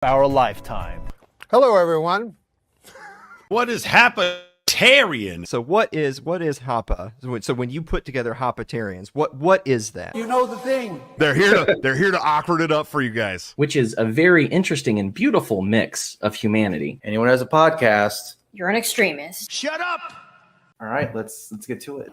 our lifetime. Hello, everyone. What is Hapatarian? So what is Hapa? So when you put together Hapatarians, what is that? You know the thing. They're here to awkward it up for you guys. Which is a very interesting and beautiful mix of humanity. Anyone who has a podcast, you're an extremist. Shut up! All right, let's get to it.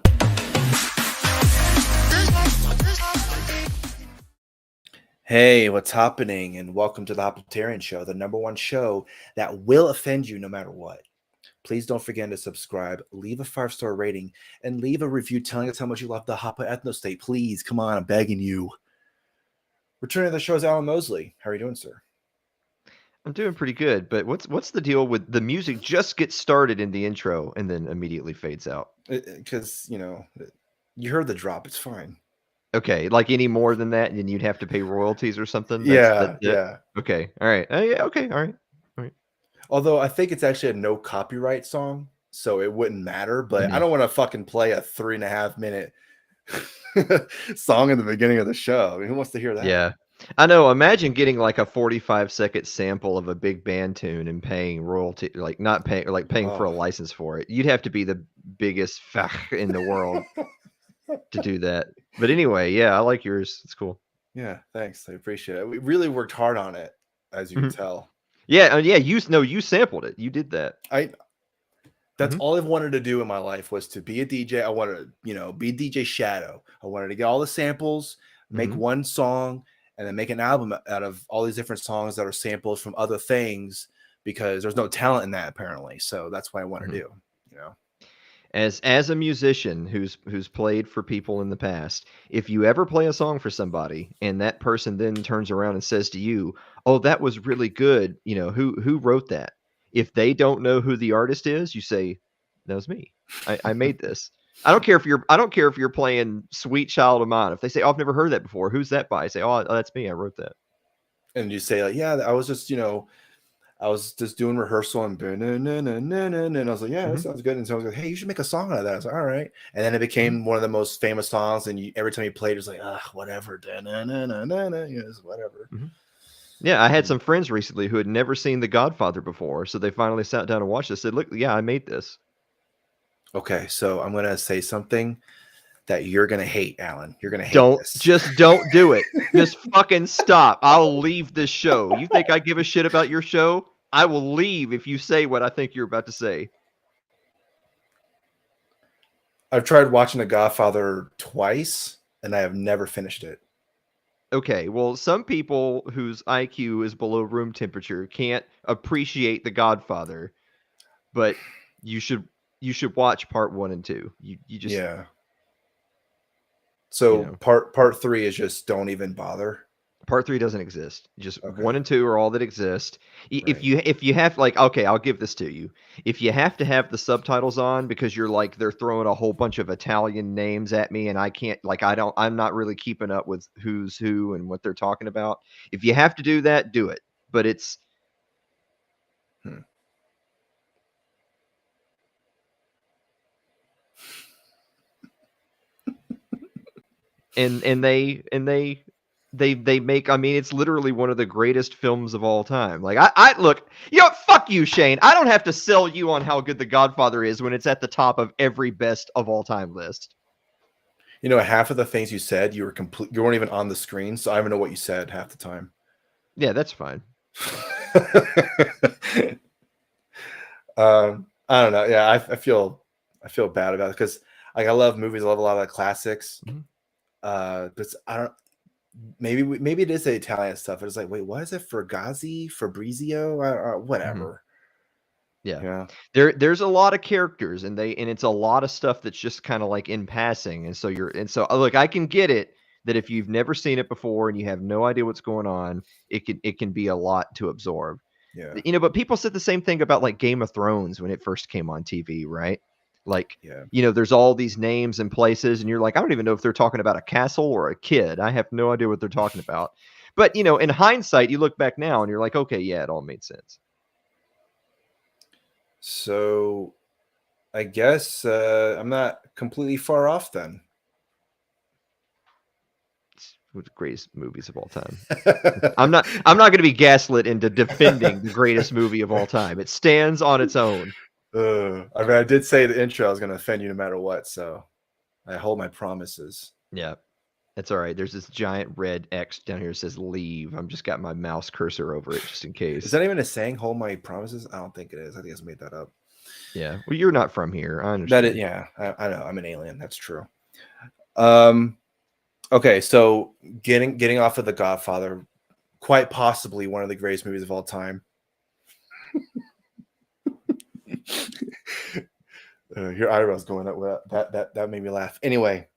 Hey, what's happening? And welcome to the Hapatarian Show, the #1 show that will offend you no matter what. Please don't forget to subscribe, leave a 5-star rating, and leave a review telling us how much you love the Hapa ethnostate. Please, come on, I'm begging you. Returning to the show is Alan Mosley. How are you doing, sir? I'm doing pretty good, but what's the deal with the music just gets started in the intro and then immediately fades out? Because, you heard the drop. It's fine. Okay, like any more than that, then you'd have to pay royalties or something? Yeah. Okay, all right. Yeah, okay, all right. Although I think it's actually a no copyright song, so it wouldn't matter. But I don't want to fucking play a 3.5 minute song in the beginning of the show. I mean, who wants to hear that? Yeah, I know. Imagine getting like a 45-second sample of a big band tune and paying royalty, like not paying, like paying for a license for it. You'd have to be the biggest fach in the world to do that. But anyway, yeah, I like yours. It's cool. Yeah, thanks. I appreciate it. We really worked hard on it, as you can tell. Yeah, you sampled it. You did that. That's all I've wanted to do in my life was to be a DJ. I wanted to, be DJ Shadow. I wanted to get all the samples, make one song, and then make an album out of all these different songs that are samples from other things, because there's no talent in that apparently. So that's what I want to do. As a musician who's played for people in the past, if you ever play a song for somebody and that person then turns around and says to you, "Oh, that was really good," who wrote that? If they don't know who the artist is, you say, "That was me. I made this." I don't care if you're playing "Sweet Child of Mine." If they say, "Oh, I've never heard that before," who's that by? I say, "Oh, that's me. I wrote that." And you say, like, "Yeah, I was just doing rehearsal and I was like, yeah, that sounds good." And so I was like, "Hey, you should make a song out of that." I was like, "All right." And then it became one of the most famous songs. And every time you played, it was like, whatever, whatever. Yeah, I had some friends recently who had never seen The Godfather before, so they finally sat down and watched it. Said, "Look, yeah, I made this." Okay, so I'm gonna say something that you're gonna hate, Alan. You're gonna hate this. Just don't do it. Just fucking stop. I'll leave this show. You think I give a shit about your show? I will leave if you say what I think you're about to say. I've tried watching The Godfather twice, and I have never finished it. Okay, well, some people whose IQ is below room temperature can't appreciate The Godfather, but you should watch part 1 and 2. You just So part 3 is just don't even bother. Part 3 doesn't exist. Just 1 and 2 are all that exist. If Right. you have okay, I'll give this to you. If you have to have the subtitles on because you're like they're throwing a whole bunch of Italian names at me and I can't I'm not really keeping up with who's who and what they're talking about. If you have to do that, do it. But it's and they make, I mean, it's literally one of the greatest films of all time. Like I look, fuck you, Shane. I don't have to sell you on how good The Godfather is when it's at the top of every best of all time list. Half of the things you said, you weren't even on the screen, so I don't even know what you said half the time. Yeah, that's fine. I don't know. Yeah, I feel bad about it because I love movies. I love a lot of the classics. But I don't. Maybe it is the Italian stuff. It's like, wait, what is it? Fabrizio, whatever. Yeah. There's a lot of characters and it's a lot of stuff that's just kind of like in passing. And so look, I can get it that if you've never seen it before and you have no idea what's going on, it can be a lot to absorb. Yeah. But people said the same thing about like Game of Thrones when it first came on TV, right? Like, there's all these names and places and you're like, I don't even know if they're talking about a castle or a kid. I have no idea what they're talking about. But, in hindsight, you look back now and you're like, okay, yeah, it all made sense. So I guess I'm not completely far off then. the greatest movies of all time. I'm not going to be gaslit into defending the greatest movie of all time. It stands on its own. I mean, I did say the intro I was going to offend you no matter what, so I hold my promises. Yeah. That's all right. There's this giant red X down here that says leave. I'm just got my mouse cursor over it just in case. Is that even a saying, hold my promises? I don't think it is. I think it's made that up. Yeah. Well, you're not from here. I understand. That is, yeah, I know. I'm an alien. That's true. Okay, so getting off of The Godfather, quite possibly one of the greatest movies of all time. Your eyebrows going up. Well, that made me laugh. Anyway,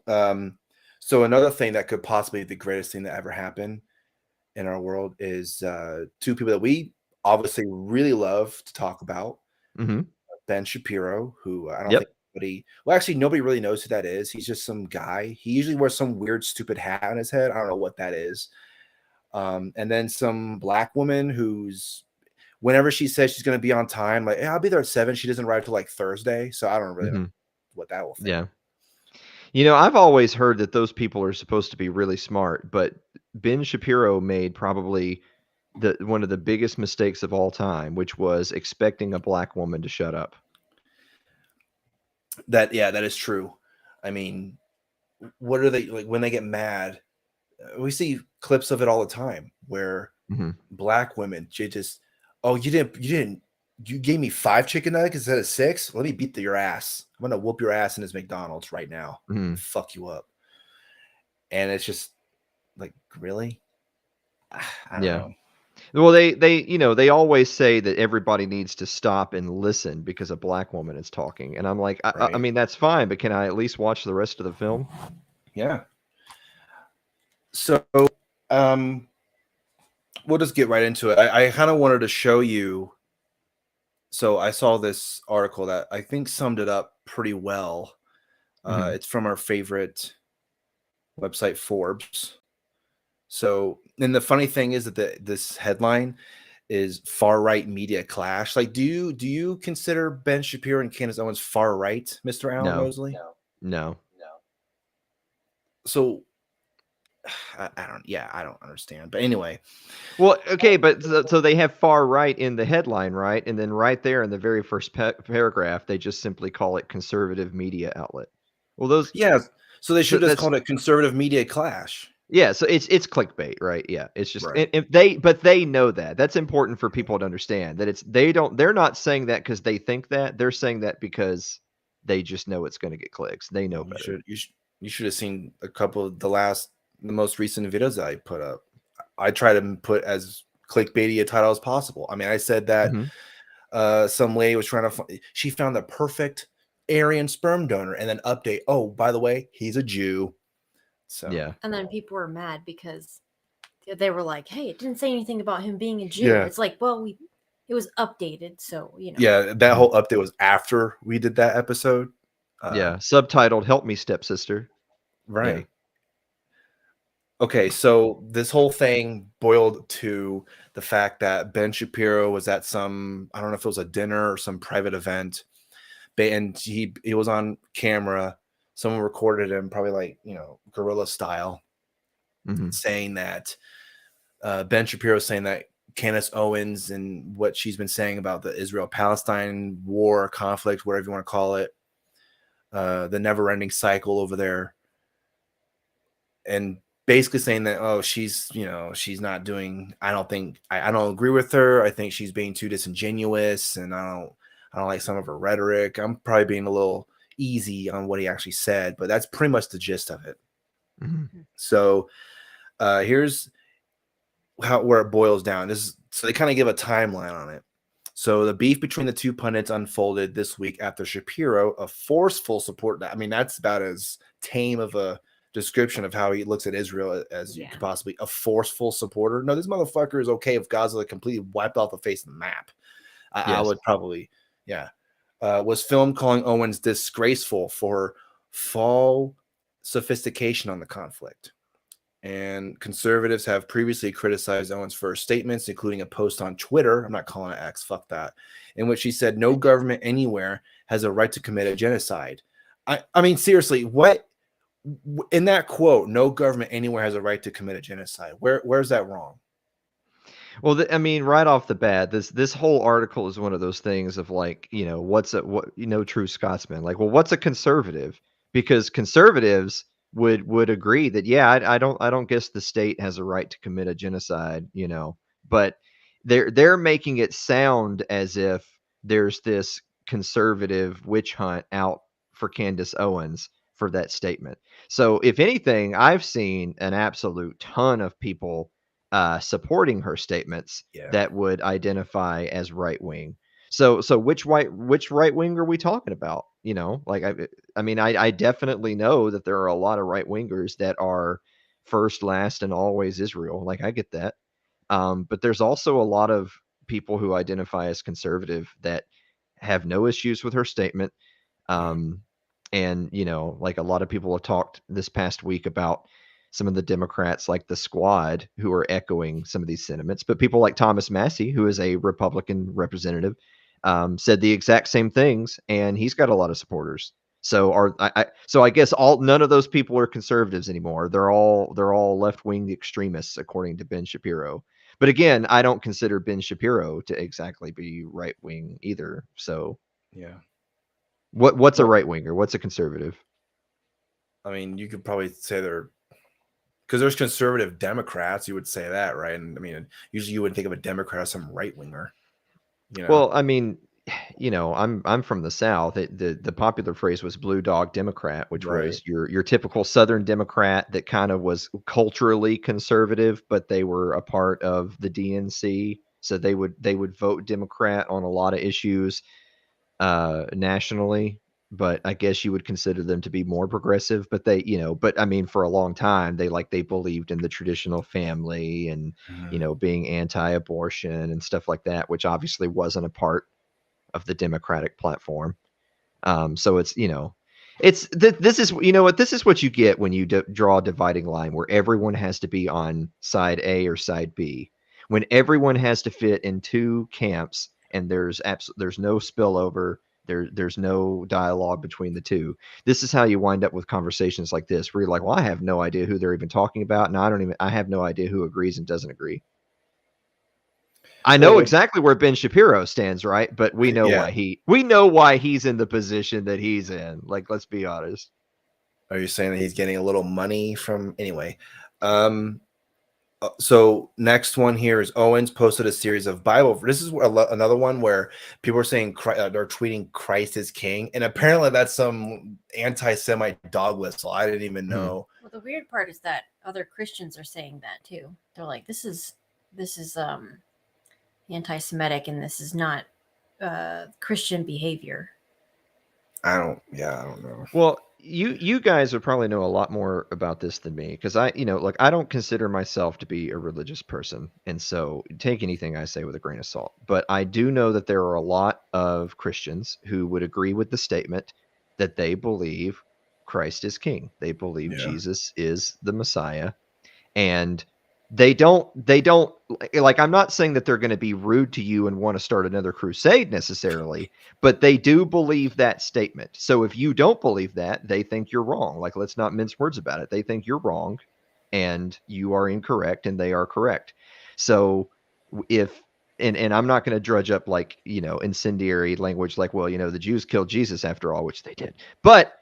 so another thing that could possibly be the greatest thing that ever happened in our world is two people that we obviously really love to talk about. Mm-hmm. Ben Shapiro, who I don't Yep. think nobody really knows who that is. He's just some guy. He usually wears some weird, stupid hat on his head. I don't know what that is. And then some black woman who's, whenever she says she's going to be on time, like, hey, I'll be there at 7. She doesn't arrive till like Thursday. So I don't really know what that will think. Yeah. You know, I've always heard that those people are supposed to be really smart, but Ben Shapiro made probably one of the biggest mistakes of all time, which was expecting a black woman to shut up. That is true. I mean, what are they like when they get mad? We see clips of it all the time where black women, they just, oh, you gave me 5 chicken nuggets instead of 6. Let me beat your ass. I'm gonna whoop your ass in this McDonald's right now. Fuck you up. And it's just like, really? I don't know. Well, they always say that everybody needs to stop and listen because a black woman is talking, and I'm like, Right. I mean, that's fine, but can I at least watch the rest of the film? Yeah. So, we'll just get right into it. I kind of wanted to show you. So I saw this article that I think summed it up pretty well. It's from our favorite website, Forbes. So, and the funny thing is that this headline is far right media clash. Like, do you consider Ben Shapiro and Candace Owens far right, Mr. Alan Mosley? No. So, I don't understand. But anyway, well, okay, but so they have far right in the headline, right? And then right there in the very first paragraph, they just simply call it conservative media outlet. Well, those so they should have just called it conservative media clash. Yeah, so it's clickbait, right? Yeah, it's just Right. but they know that. That's important for people to understand that they're not saying that because they think that. They're saying that because they just know it's going to get clicks. They know better. You should have seen a couple of the most recent videos that I put up. I try to put as clickbaity a title as possible. I mean, I said that some lady was trying to she found the perfect Aryan sperm donor, and then update. Oh, by the way, he's a Jew. So yeah, and then people were mad because they were like, "Hey, it didn't say anything about him being a Jew." Yeah. It's like, well, it was updated, so you know. Yeah, that whole update was after we did that episode. subtitled "Help Me, Stepsister." Right. Yeah. Okay, so this whole thing boiled to the fact that Ben Shapiro was at some, I don't know if it was a dinner or some private event, and he was on camera. Someone recorded him, probably like, guerrilla style, saying that Ben Shapiro saying that Candace Owens and what she's been saying about the Israel-Palestine war, conflict, whatever you want to call it, the never-ending cycle over there, and basically saying that, oh, she's not doing, I don't agree with her. I think she's being too disingenuous, and I don't like some of her rhetoric. I'm probably being a little easy on what he actually said, but that's pretty much the gist of it. So here's where it boils down. So they kind of give a timeline on it. So the beef between the two pundits unfolded this week after Shapiro, a forceful support. I mean, that's about as tame of a description of how he looks at Israel as you could possibly, a forceful supporter. No, this motherfucker is okay if Gaza completely wiped off the face of the map. I would probably, was filmed calling Owens disgraceful for false sophistication on the conflict. And conservatives have previously criticized Owens' first statements, including a post on Twitter, I'm not calling it X, fuck that, in which he said no government anywhere has a right to commit a genocide. I mean, seriously, what in that quote, no government anywhere has a right to commit a genocide. Where's that wrong? Well, I mean, right off the bat, this whole article is one of those things of like, true Scotsman. Like, well, what's a conservative? Because conservatives would agree that yeah, I don't guess the state has a right to commit a genocide, but they're making it sound as if there's this conservative witch hunt out for Candace Owens for that statement. So, if anything, I've seen an absolute ton of people supporting her statements Yeah. that would identify as right wing. So which right wing are we talking about? Like I mean I definitely know that there are a lot of right wingers that are first, last, and always Israel. Like I get that, but there's also a lot of people who identify as conservative that have no issues with her statement. Um, and like a lot of people have talked this past week about some of the Democrats, like the Squad, who are echoing some of these sentiments. But people like Thomas Massey, who is a Republican representative, said the exact same things, and he's got a lot of supporters. So I guess none of those people are conservatives anymore. They're all left wing extremists, according to Ben Shapiro. But again, I don't consider Ben Shapiro to exactly be right wing either. So Yeah. what's a Well, right winger? What's a conservative? I mean, you could probably say they're because there's conservative Democrats. You would say that, right? And I mean, usually you wouldn't think of a Democrat as some right winger. Well, I mean, I'm from the South. The popular phrase was "blue dog Democrat," which Right. was your typical Southern Democrat that kind of was culturally conservative, but they were a part of the DNC, so they would vote Democrat on a lot of issues nationally. But I guess you would consider them to be more progressive. But but I mean, for a long time, they believed in the traditional family and being anti-abortion and stuff like that, which obviously wasn't a part of the Democratic platform. So this is what this is what you get when you draw a dividing line where everyone has to be on side A or side B. When everyone has to fit in two camps and there's no spillover, there's no dialogue between the two. This is how you wind up with conversations like this, where you're like, well, I have no idea who they're even talking about, and I have no idea who agrees and doesn't agree. I know exactly where Ben Shapiro stands, right? But we know why he's in the position that he's in. Like, let's be honest. Are you saying that he's getting a little money from anyway? So next one here is Owens posted a series of Bible. This is another one where people are saying they're tweeting Christ is king, and apparently that's some anti-Semite dog whistle. I didn't even know. Well, the weird part is that other Christians are saying that too. They're like, this is anti-Semitic, and this is not Christian behavior. I don't know. Well, you guys would probably know a lot more about this than me, because I don't consider myself to be a religious person, and so take anything I say with a grain of salt. But I do know that there are a lot of Christians who would agree with the statement that they believe Christ is king. They believe Jesus is the Messiah, and they don't like, I'm not saying that they're going to be rude to you and want to start another crusade necessarily, but they do believe that statement. So if you don't believe that, they think you're wrong. Like, let's not mince words about it. They think you're wrong and you are incorrect and they are correct. So if and I'm not going to drudge up like, incendiary language like, well, the Jews killed Jesus after all, which they did. But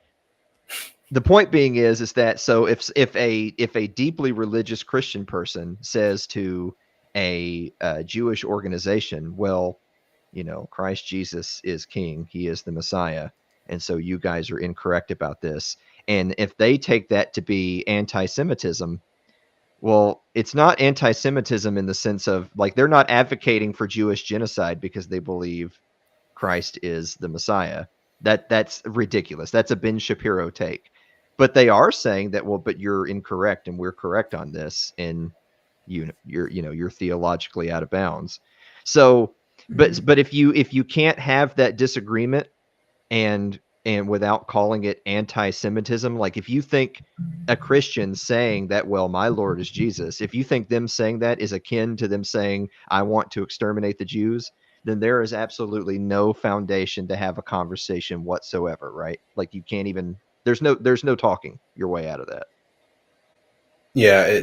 the point being is that, so if a deeply religious Christian person says to a Jewish organization, well, Christ Jesus is king, he is the Messiah, and so you guys are incorrect about this, and if they take that to be anti-Semitism, well, it's not anti-Semitism in the sense of, like, they're not advocating for Jewish genocide because they believe Christ is the Messiah. That's ridiculous. That's a Ben Shapiro take. But they are saying that, well, but you're incorrect and we're correct on this, and you're theologically out of bounds. So, but if you can't have that disagreement and without calling it anti-Semitism, like if you think a Christian saying that, well, my Lord is Jesus, if you think them saying that is akin to them saying, I want to exterminate the Jews, then there is absolutely no foundation to have a conversation whatsoever, right? Like, you can't even There's no talking your way out of that. Yeah,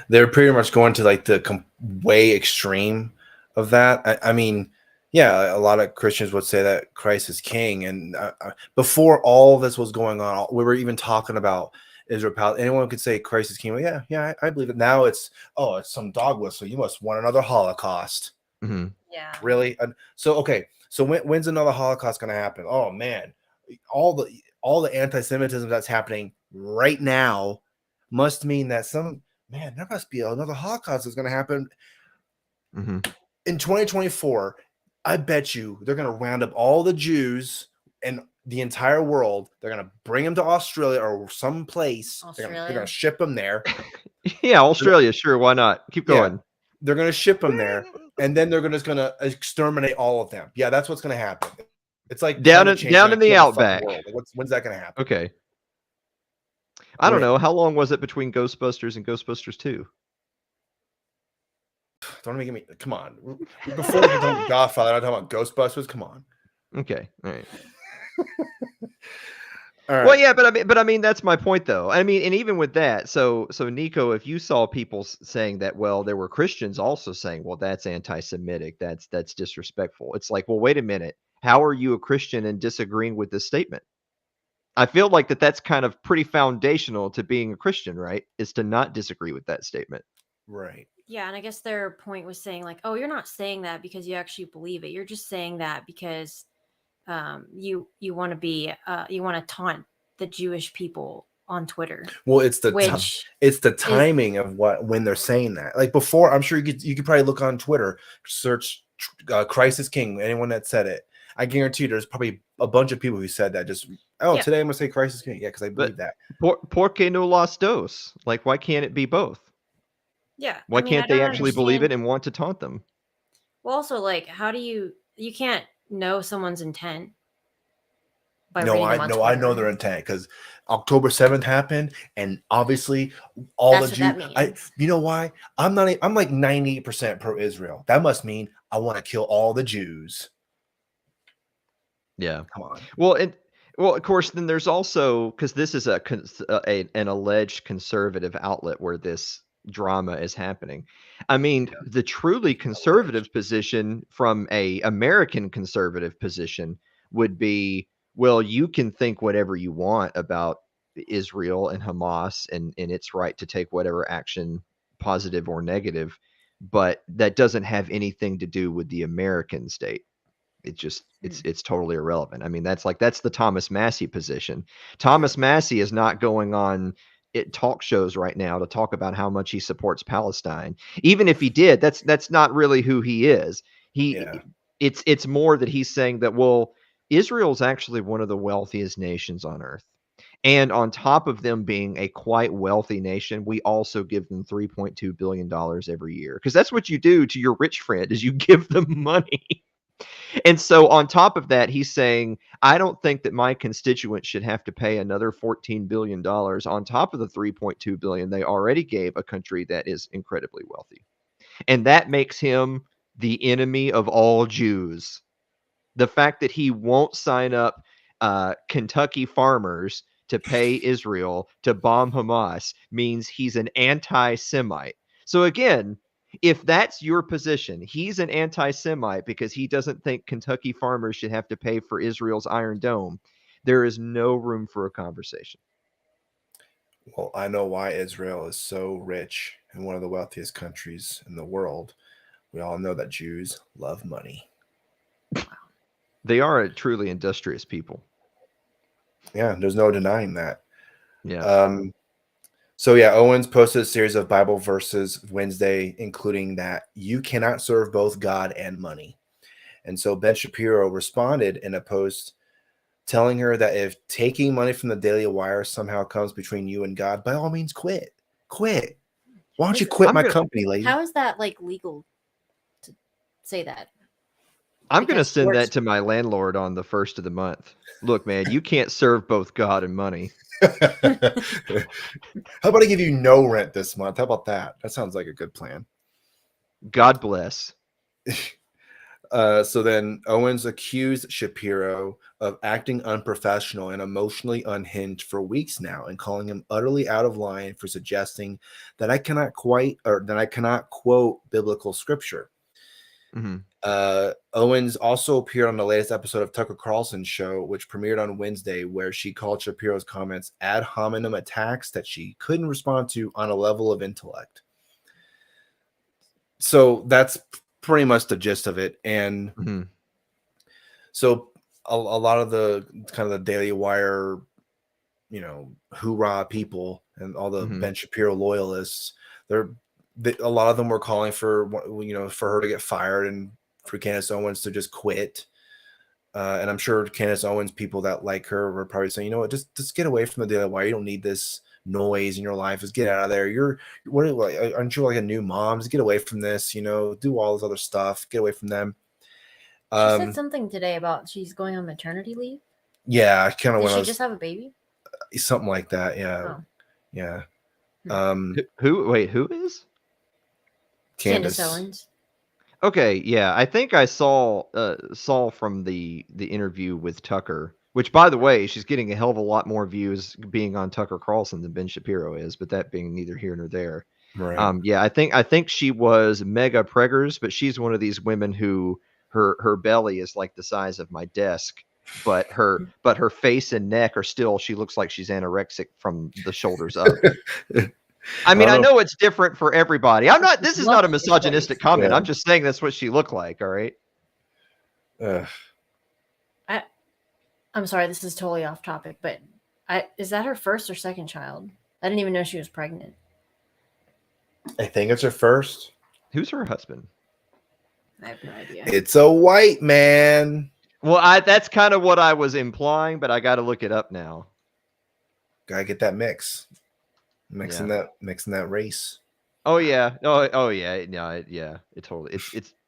they're pretty much going to like the way extreme of that. I mean, yeah, a lot of Christians would say that Christ is king, and before all this was going on, we were even talking about Israel. Anyone could say Christ is king. Well, yeah, I believe it. Now it's some dog whistle. You must want another Holocaust. Mm-hmm. Yeah. Really? Okay. So when's another Holocaust going to happen? Oh man, all the anti-Semitism that's happening right now must mean that there must be another Holocaust that's going to happen in 2024. I bet you they're going to round up all the Jews in the entire world. They're going to bring them to Australia or some place. They're going to ship them there. Yeah, Australia, sure, why not? Keep going. They're going to ship them there, and then they're going to exterminate all of them. Yeah, that's what's going to happen. It's like down in the outback. When's that going to happen? Okay. I don't know. How long was it between Ghostbusters and Ghostbusters 2? Don't even get me. Come on. Before we talk about Godfather, I'm talking about Ghostbusters. Come on. Okay. All right. All right. Well, yeah, but I mean that's my point though. I mean, and even with that, so Nico, if you saw people saying that, well, there were Christians also saying, well, that's anti-Semitic, that's disrespectful. It's like, well, wait a minute. How are you a Christian and disagreeing with this statement? I feel like that's kind of pretty foundational to being a Christian, right? Is to not disagree with that statement. Right. Yeah, and I guess their point was saying like, oh, you're not saying that because you actually believe it. You're just saying that because you want to be you want to taunt the Jewish people on Twitter. Well, it's the timing of when they're saying that. Like before, I'm sure you could probably look on Twitter, search Christ is king. Anyone that said it, I guarantee there's probably a bunch of people who said that. Today I'm gonna say Christ is king. Yeah, because I believe that. Por qué no las dos? Like, why can't it be both? Yeah. Why can't they actually believe it and want to taunt them? Well, also, like, how do you can't know someone's intent by I know their intent because October 7th happened, and obviously all the Jews. You know why? I'm like 98% pro-Israel. That must mean I want to kill all the Jews. Yeah. Come on. Well, of course, then there's also, because this is an alleged conservative outlet where this drama is happening. I mean, the truly conservative position from a American conservative position would be, well, you can think whatever you want about Israel and Hamas and its right to take whatever action, positive or negative, but that doesn't have anything to do with the American state. It just it's totally irrelevant. I mean, that's the Thomas Massey position. Thomas Massey is not going on talk shows right now to talk about how much he supports Palestine. Even if he did, that's not really who he is. It's more that he's saying that, well, Israel's actually one of the wealthiest nations on earth. And on top of them being a quite wealthy nation, we also give them $3.2 billion every year. Because that's what you do to your rich friend, is you give them money. And so on top of that, he's saying, I don't think that my constituents should have to pay another $14 billion on top of the $3.2 billion they already gave a country that is incredibly wealthy. And that makes him the enemy of all Jews. The fact that he won't sign up Kentucky farmers to pay Israel to bomb Hamas means he's an anti-Semite. So again, if that's your position, he's an anti-Semite because he doesn't think Kentucky farmers should have to pay for Israel's Iron Dome, there is no room for a conversation. Well, I know why Israel is so rich and one of the wealthiest countries in the world. We all know that Jews love money. They are a truly industrious people. Yeah, there's no denying that. Yeah. So yeah, Owens posted a series of Bible verses Wednesday, including that you cannot serve both God and money. And so Ben Shapiro responded in a post telling her that if taking money from the Daily Wire somehow comes between you and God, by all means, quit. Why don't you quit my company, lady? How is that like legal to say that? I'm going to send that to my landlord on the 1st of the month. Look, man, you can't serve both God and money. How about I give you no rent this month? How about that? That sounds like a good plan. God bless. So then Owens accused Shapiro of acting unprofessional and emotionally unhinged for weeks now, and calling him utterly out of line for suggesting that I cannot quote biblical scripture. Mhm. Owens also appeared on the latest episode of Tucker Carlson's show, which premiered on Wednesday, where she called Shapiro's comments ad hominem attacks that she couldn't respond to on a level of intellect. So that's pretty much the gist of it. And Mhm. so a lot of the kind of the Daily Wire, hoorah people and all the Mhm. Ben Shapiro loyalists, a lot of them were calling for her to get fired and for Candace Owens to just quit. And I'm sure Candace Owens people that like her were probably saying, you know what, just get away from the Daily Wire. You don't need this noise in your life. Just get out of there. Aren't you like a new mom? Just get away from this. Do all this other stuff. Get away from them. She said something today about she's going on maternity leave. Yeah, I kind of Did want she to just have a baby? something like that. Yeah, Oh. yeah. Who is? Candace Owens. Okay, yeah, I think I saw from the interview with Tucker, which, by the way, she's getting a hell of a lot more views being on Tucker Carlson than Ben Shapiro is, but that being neither here nor there. Right. Yeah, I think she was mega preggers, but she's one of these women who her belly is like the size of my desk, but her face and neck are still. She looks like she's anorexic from the shoulders up. I mean, I know it's different for everybody. This is not a misogynistic comment. Yeah. I'm just saying that's what she looked like. All right. I'm sorry, this is totally off topic, but is that her first or second child? I didn't even know she was pregnant. I think it's her first. Who's her husband? I have no idea. It's a white man. Well, that's kind of what I was implying, but I got to look it up now. Gotta get that mixing that race. Oh yeah, oh yeah, no, yeah. It totally.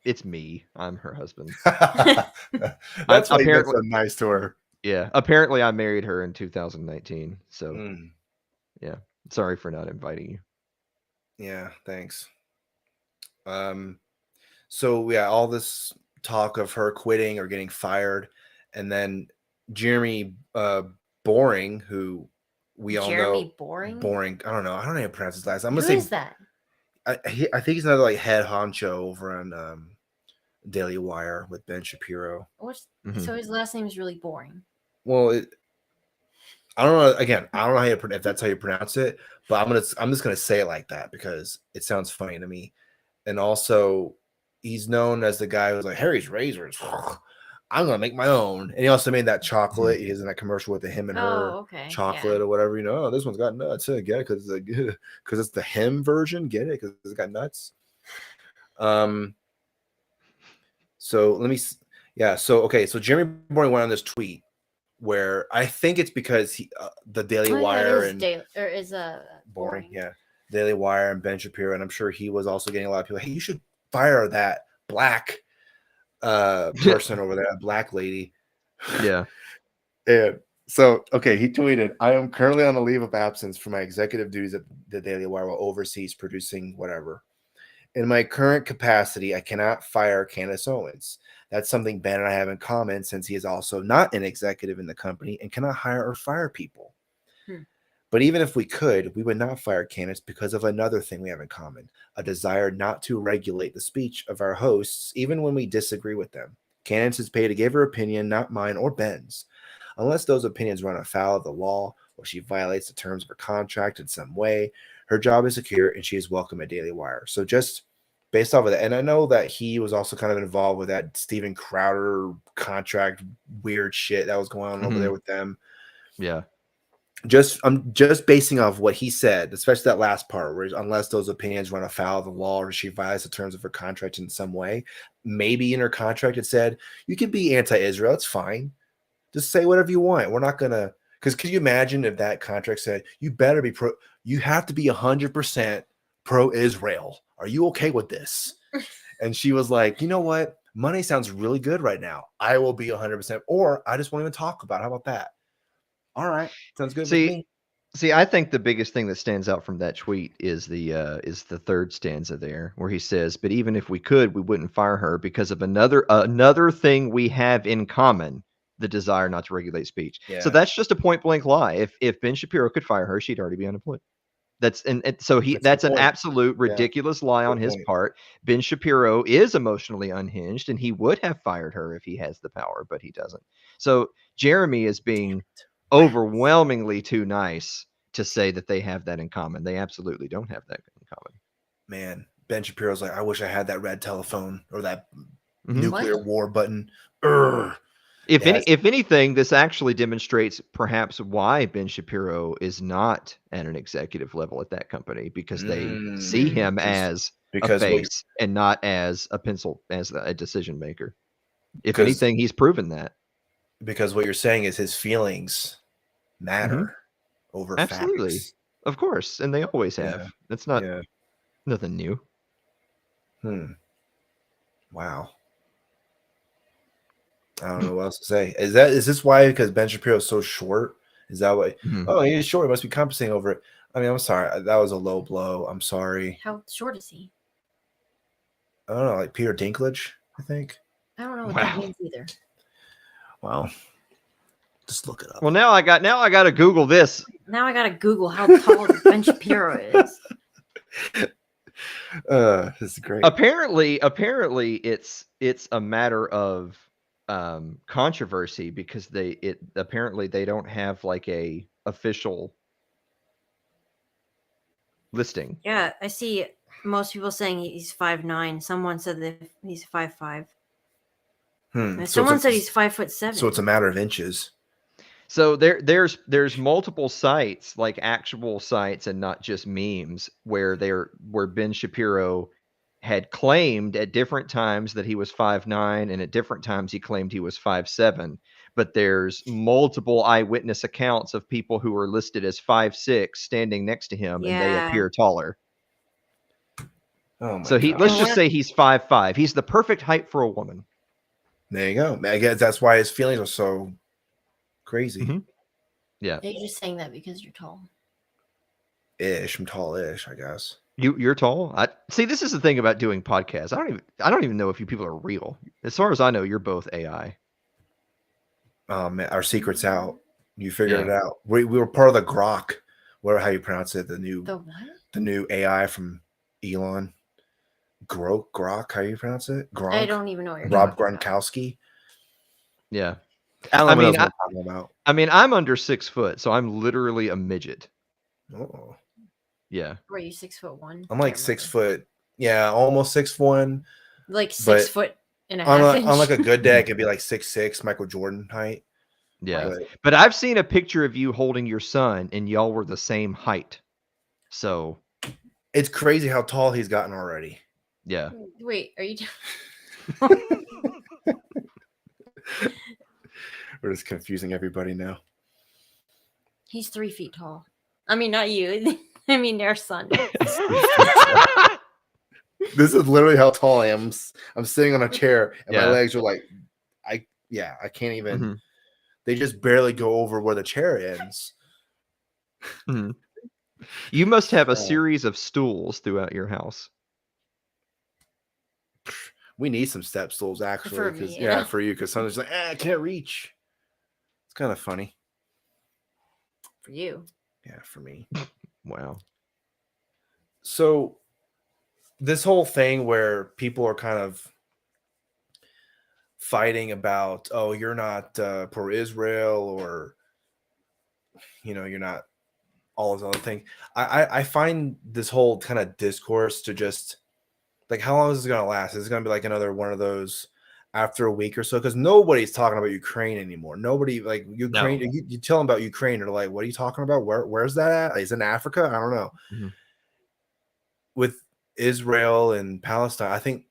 It's me. I'm her husband. That's why you're so nice to her. Yeah, apparently I married her in 2019. So yeah, sorry for not inviting you. Yeah, thanks. So yeah, all this talk of her quitting or getting fired, and then Jeremy Boring, who we all know. Jeremy Boring? Boring. I don't know how to pronounce his last name. Who is that? I think he's another like head honcho over on Daily Wire with Ben Shapiro. So his last name is really boring. Well, I don't know. Again, I don't know if that's how you pronounce it, but I'm just gonna say it like that because it sounds funny to me. And also, he's known as the guy who's like Harry's razors. I'm gonna make my own. And he also made that chocolate. He is in that commercial with the him and her chocolate or whatever. This one's got nuts. Get it because it's the him version. Get it because it's got nuts. So let me. Yeah. So okay. So Jeremy Boring went on this tweet where I think it's because the Daily Wire is Boring. Yeah. Daily Wire and Ben Shapiro, and I'm sure he was also getting a lot of people. Hey, you should fire that black person over there, a black lady. Yeah. And so, okay, he tweeted, I am currently on a leave of absence for my executive duties at the Daily Wire while overseas producing whatever. In my current capacity, I cannot fire Candace Owens. That's something Ben and I have in common since he is also not an executive in the company and cannot hire or fire people. But even if we could, we would not fire Candace because of another thing we have in common, a desire not to regulate the speech of our hosts, even when we disagree with them. Candace is paid to give her opinion, not mine or Ben's. Unless those opinions run afoul of the law or she violates the terms of her contract in some way, her job is secure and she is welcome at Daily Wire. So just based off of that, and I know that he was also kind of involved with that Steven Crowder contract weird shit that was going on over there with them. Yeah. I'm just basing off what he said, especially that last part where unless those opinions run afoul of the law or she violates the terms of her contract in some way, maybe in her contract it said you can be anti-Israel, it's fine. Just say whatever you want. We're not gonna, because could you imagine if that contract said you better be you have to be 100% pro-Israel. Are you okay with this? And she was like, you know what? Money sounds really good right now. I will be 100%, or I just won't even talk about it. How about that? All right. Sounds good with me. See, I think the biggest thing that stands out from that tweet is the third stanza there, where he says, "But even if we could, we wouldn't fire her because of another thing we have in common: the desire not to regulate speech." So Yeah. that's just a point blank lie. If Ben Shapiro could fire her, she'd already be unemployed. That's and so That's a that's good an point. absolute ridiculous lie on Good his point. part. Ben Shapiro is emotionally unhinged, and he would have fired her if he has the power, but he doesn't. So Jeremy is being overwhelmingly too nice to say that they have that in common. They absolutely don't have that in common. Man, Ben Shapiro's like, I wish I had that red telephone or that Mhm. nuclear war button. Urgh. If Yes. anything, this actually demonstrates perhaps why Ben Shapiro is not at an executive level at that company, because they see him as a because what, face and not as a decision maker. If Because- anything, he's proven that. because what you're saying is his feelings matter over Absolutely. facts. Of course, and they always Yeah. have. That's not Yeah. nothing new. Wow. I don't know what else to say. Is this why? Because Ben Shapiro is so short? Is that why? Mhm. Oh, he's short. He must be compensating over it. I mean, I'm sorry. That was a low blow. I'm sorry. How short is he? I don't know, like Peter Dinklage, I think. I don't know what that Wow. means either. Well, just look it up. Well, now I got to Google this. Now I gotta Google how tall Ben Shapiro is. This is great. Apparently it's a matter of controversy, because apparently they don't have like a official listing. Yeah, I see most people saying he's 5'9". Someone said that he's 5'5". And someone said he's 5'7". So it's a matter of inches. So there's multiple sites, like actual sites and not just memes, where Ben Shapiro had claimed at different times that he was 5'9", and at different times he claimed he was 5'7". But there's multiple eyewitness accounts of people who are listed as 5'6" standing next to him, and they Yeah. appear taller. Oh my So God. let's just say he's 5'5". He's the perfect height for a woman. There you go. I guess that's why his feelings are so crazy. Mhm. Yeah. You're just saying that because you're tall. Ish. I'm tall-ish, I guess. You're tall. See, this is the thing about doing podcasts. I don't even know if you people are real. As far as I know, you're both AI. Man, our secret's out. You figured it out. We were part of the Grok, whatever how you pronounce it. The new AI from Elon. Grok, how you pronounce it? Gronk. I don't even know what you're Rob talking about. Gronkowski. Yeah. Alan knows mean, what I'm talking about. I mean, I'm under 6 foot, so I'm literally a midget. Oh. Yeah. Were you 6'1"? I'm like 6 foot. Yeah, almost 6'1". Like but 6 foot and a half inch. On like a good day, it could be like 6'6", Michael Jordan height. Yeah. But But I've seen a picture of you holding your son, and y'all were the same height. So it's crazy how tall he's gotten already. yeah. Wait, are you? We're just confusing everybody now. He's 3 feet tall. I mean, not you. I mean, their son. This is literally how tall I am. I'm sitting on a chair, and my Yeah. legs are like, I can't even. Mhm. They just barely go over where the chair ends. Mhm. You must have a Oh. series of stools throughout your house. We need some step stools, actually. For 'Cause- me, yeah, yeah. for you, because sometimes like, I can't reach. It's kind of funny. For you. Yeah, for me. Wow. So this whole thing where people are kind of fighting about, oh, you're not pro-Israel, or you're not all this other thing. I find this whole kind of discourse to just like, how long is this gonna last? Is it gonna be like another one of those after a week or so? Because nobody's talking about Ukraine anymore. Nobody, like, Ukraine. No. You tell them about Ukraine, they're like, what are you talking about? Where's that at? Is it in Africa? I don't know. Mhm. With Israel and Palestine, I think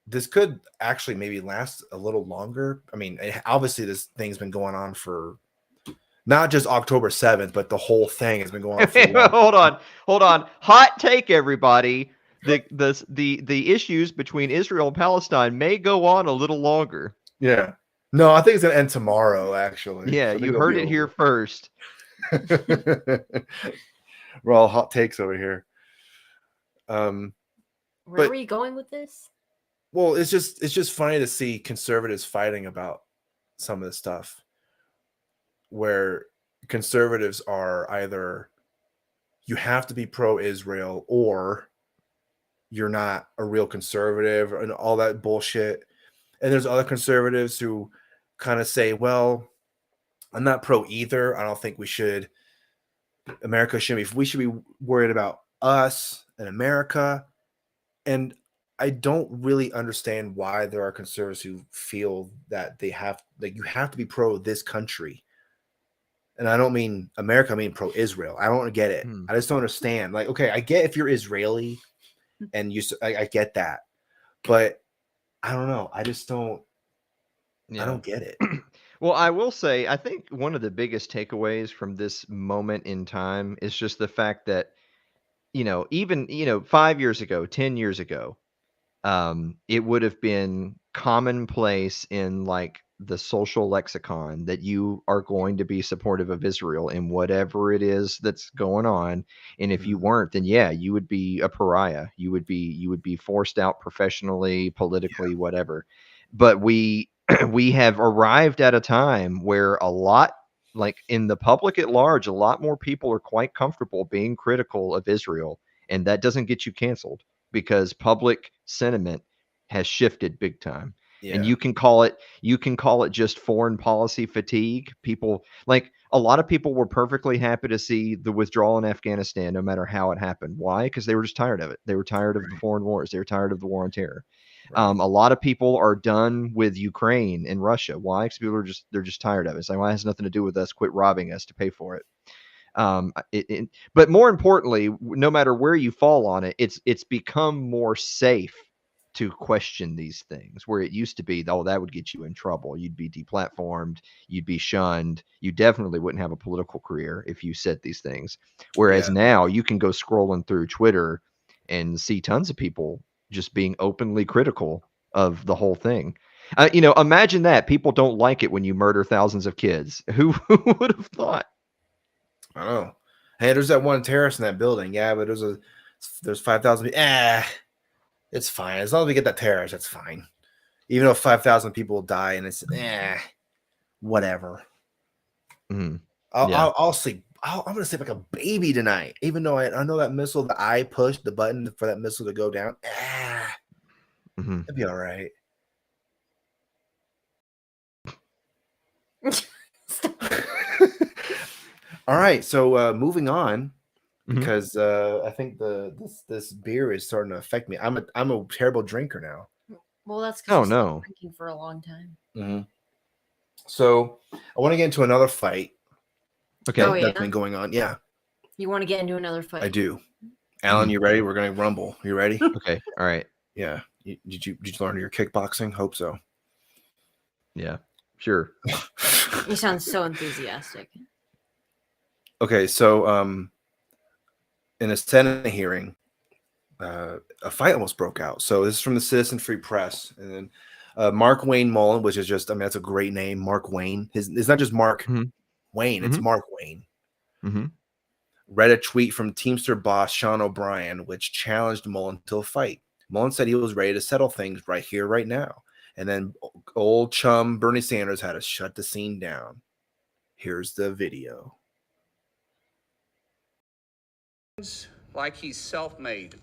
this could actually maybe last a little longer. I mean, obviously this thing's been going on for not just October 7th, but the whole thing has been going on for a long. Hold on. Hot take, everybody. The issues between Israel and Palestine may go on a little longer. Yeah. No, I think it's gonna end tomorrow, actually. Yeah, I think you it'll heard be it here over. first. We're all hot takes over here. Where But- were you going with this? Well, it's just funny to see conservatives fighting about some of the stuff where conservatives are either you have to be pro-Israel or you're not a real conservative and all that bullshit. And there's other conservatives who kind of say, well, I'm not pro either. I don't think we should. America shouldn't be. We should be worried about us and America. And I don't really understand why there are conservatives who feel that they have, like, you have to be pro this country. And I don't mean America, I mean pro Israel. I don't get it. I just don't understand. Like, okay, I get if you're Israeli and I get that. But I don't know. I just don't. I don't get it. Well, I will say, I think one of the biggest takeaways from this moment in time is just the fact that, even, 5 years ago, 10 years ago, it would have been commonplace in like the social lexicon that you are going to be supportive of Israel in whatever it is that's going on. And if you weren't, then yeah, you would be a pariah. You would be forced out professionally, politically, whatever. But we have arrived at a time where a lot, like in the public at large, a lot more people are quite comfortable being critical of Israel, and that doesn't get you canceled because public sentiment has shifted big time. And you can call it just foreign policy fatigue. People, like, a lot of people were perfectly happy to see the withdrawal in Afghanistan, no matter how it happened. Why? Because they were just tired of it. They were tired of the foreign wars. They were tired of the war on terror. A lot of people are done with Ukraine and Russia. Why? Because people are they're just tired of it. It's like, well, it has nothing to do with us. Quit robbing us to pay for it. But more importantly, no matter where you fall on it, it's become more safe to question these things, where it used to be, oh, that would get you in trouble. You'd be deplatformed. You'd be shunned. You definitely wouldn't have a political career if you said these things. Whereas now you can go scrolling through Twitter and see tons of people just being openly critical of the whole thing. Imagine that. People don't like it when you murder thousands of kids. Who would have thought? I don't know. Hey, there's that one terrorist in that building. Yeah, but there's 5,000. It's fine. As long as we get that terrorist, that's fine. Even though 5,000 people die and it's whatever. I'll sleep. I'm gonna sleep like a baby tonight. Even though I know that missile that I pushed the button for that missile to go down. It'll be all right. All right, so moving on, because I think this beer is starting to affect me. I'm a terrible drinker now. Well, that's because Oh, no. drinking for a long time. So I want to get into another fight. Okay. Oh, yeah? That's been going on. Yeah, You want to get into another fight? I do. Alan, you ready? We're gonna rumble. You ready? Okay. All right. Yeah. Did you learn your kickboxing? Hope so. Yeah. Sure. You sound so enthusiastic. Okay, so in a Senate hearing, a fight almost broke out. So this is from the Citizen Free Press, and then Mark Wayne Mullen, which is just, that's a great name, Mark Wayne. It's not just Mark Wayne, it's Mark Wayne. Read a tweet from Teamster boss Sean O'Brien, which challenged Mullen to a fight. Mullen said he was ready to settle things right here, right now. And then old chum Bernie Sanders had to shut the scene down. Here's the video. Like he's self-made.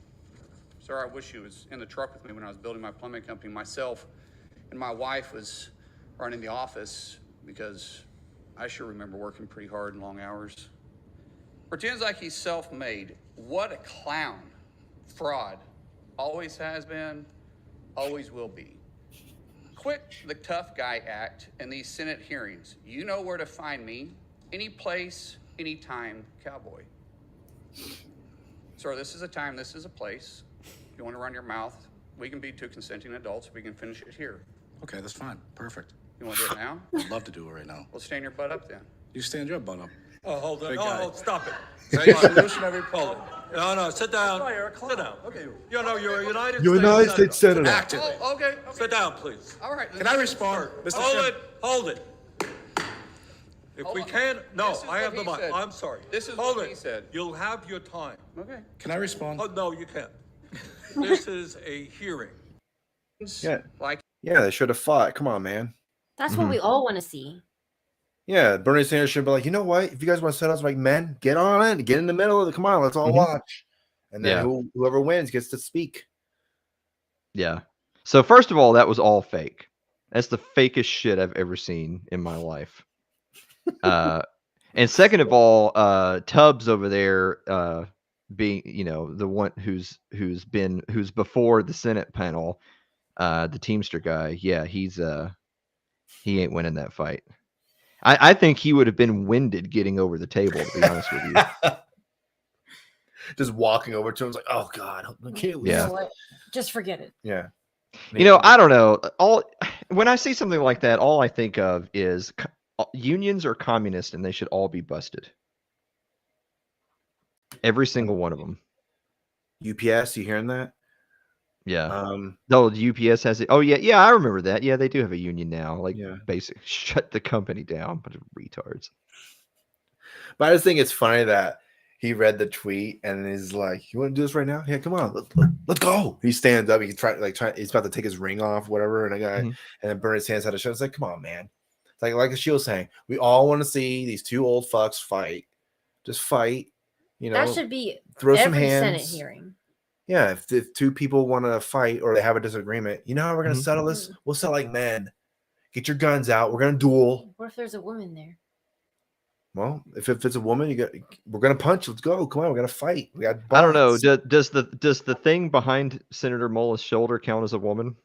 Sir, I wish he was in the truck with me when I was building my plumbing company myself, and my wife was running the office, because I sure remember working pretty hard and long hours. Pretends like he's self-made. What a clown. Fraud. Always has been, always will be. Quit the tough guy act in these Senate hearings. You know where to find me. Any place, anytime, cowboy. Sir, this is a time, this is a place. If you want to run your mouth, we can be two consenting adults. We can finish it here. Okay, that's fine. Perfect. You want to do it now? I'd love to do it right now. Well, stand your butt up then. You stand your butt up. Oh, hold on. Big guy. Oh, stop it. Say revolutionary Hold it. No, sit down. Sit down. Okay. You're a United States Senator. Active. Oh, okay. Sit down, please. All right. Can I respond, Mr. Hold Chairman? it. Hold it. If Hold we on. can't, no, This is I what have the he mic. said. I'm sorry. This is Hold what it. he said. You'll have your time. Okay. Can I respond? Oh, no, you can't. This is a hearing. Yeah, Like yeah, they should have fought. Come on, man. That's what we all want to see. Yeah, Bernie Sanders should be like, you know what? If you guys want to set us like men, get on it, get in the middle of it. Come on, let's all watch, and then Yeah. whoever wins gets to speak. Yeah. So first of all, that was all fake. That's the fakest shit I've ever seen in my life. And second of all, Tubbs over there, being the one who's before the Senate panel, the Teamster guy. Yeah, he ain't winning that fight. I think he would have been winded getting over the table, to be honest with you. Just walking over to him, like, oh god, I can't. You Yeah. know what? Just forget it. Yeah. I don't know. When I see something like that, all I think of is unions are communist, and they should all be busted. Every single one of them. UPS, you hearing that? Yeah. No, UPS has it. Oh yeah, I remember that. Yeah, they do have a union now. Like, Yeah. basic, shut the company down. Bunch of retards. But I just think it's funny that he read the tweet and is like, "You want to do this right now? Yeah, come on, let's go." He stands up. He's he's about to take his ring off, whatever. And and then Bernie Sanders had a show. It's like, come on, man. It's like she was saying, we all want to see these two old fucks fight. Just fight. That should be throw some every hands. Senate hearing. Yeah, if two people want to fight or they have a disagreement, you know how we're gonna settle this? We'll settle like men. Get your guns out. We're gonna duel. What if there's a woman there? Well, if it's a woman, we're gonna punch. Let's go. Come on, we're gonna fight. We got. I don't know. bots. Does the thing behind Senator Mull's shoulder count as a woman?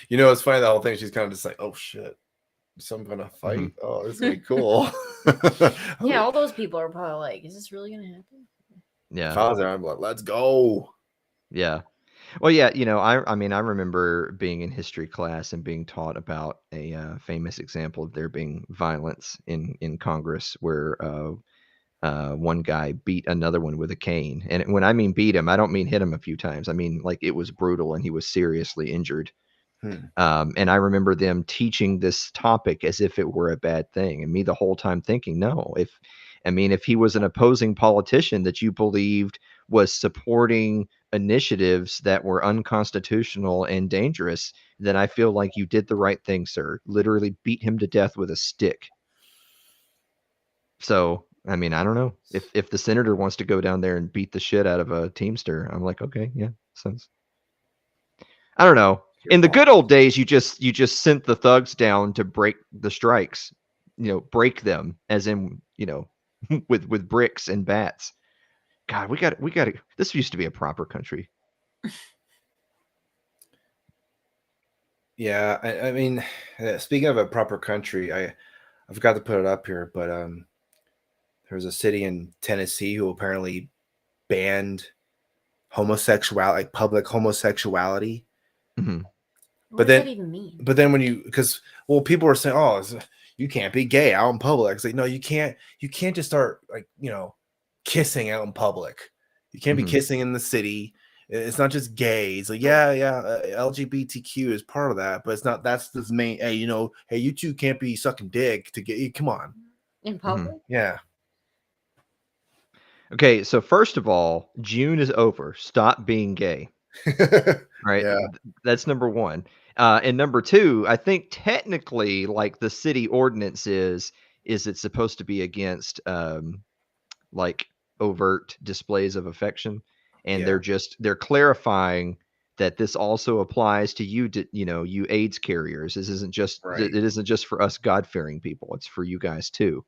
It's funny, the whole thing. She's kind of just like, oh shit, so I'm gonna fight. Oh, this is gonna be cool. Yeah, all those people are probably like, is this really gonna happen? Yeah. If I was there, I'm like, let's go. Yeah. Well, yeah, I mean, I remember being in history class and being taught about a famous example of there being violence in Congress where one guy beat another one with a cane. And when I mean beat him, I don't mean hit him a few times. I mean, like, it was brutal and he was seriously injured. And I remember them teaching this topic as if it were a bad thing. And me the whole time thinking, no, if he was an opposing politician that you believed was supporting initiatives that were unconstitutional and dangerous, then I feel like you did the right thing, sir. Literally beat him to death with a stick. So, I mean, I don't know. If the senator wants to go down there and beat the shit out of a Teamster, I'm like, okay, yeah, sense. I don't know. In the good old days, you just sent the thugs down to break the strikes, break them, as in, with bricks and bats. God, we got to. This used to be a proper country. Yeah, I mean, speaking of a proper country, I forgot to put it up here, but there's a city in Tennessee who apparently banned homosexuality, like public homosexuality. What does that even mean? But then because people were saying, oh, you can't be gay out in public. It's like, no, you can't just start like, kissing out in public. You can't be kissing in the city. It's not just gay. It's like, LGBTQ is part of that, but it's not. That's the main. Hey, you two can't be sucking dick to get. Come on, in public. Yeah. Okay, so first of all, June is over. Stop being gay. Right. Yeah. That's number one. And number two, I think technically, like, the city ordinance is it's supposed to be against like overt displays of affection, and they're clarifying that this also applies to you, you AIDS carriers. This isn't just it isn't just for us God-fearing people. It's for you guys too.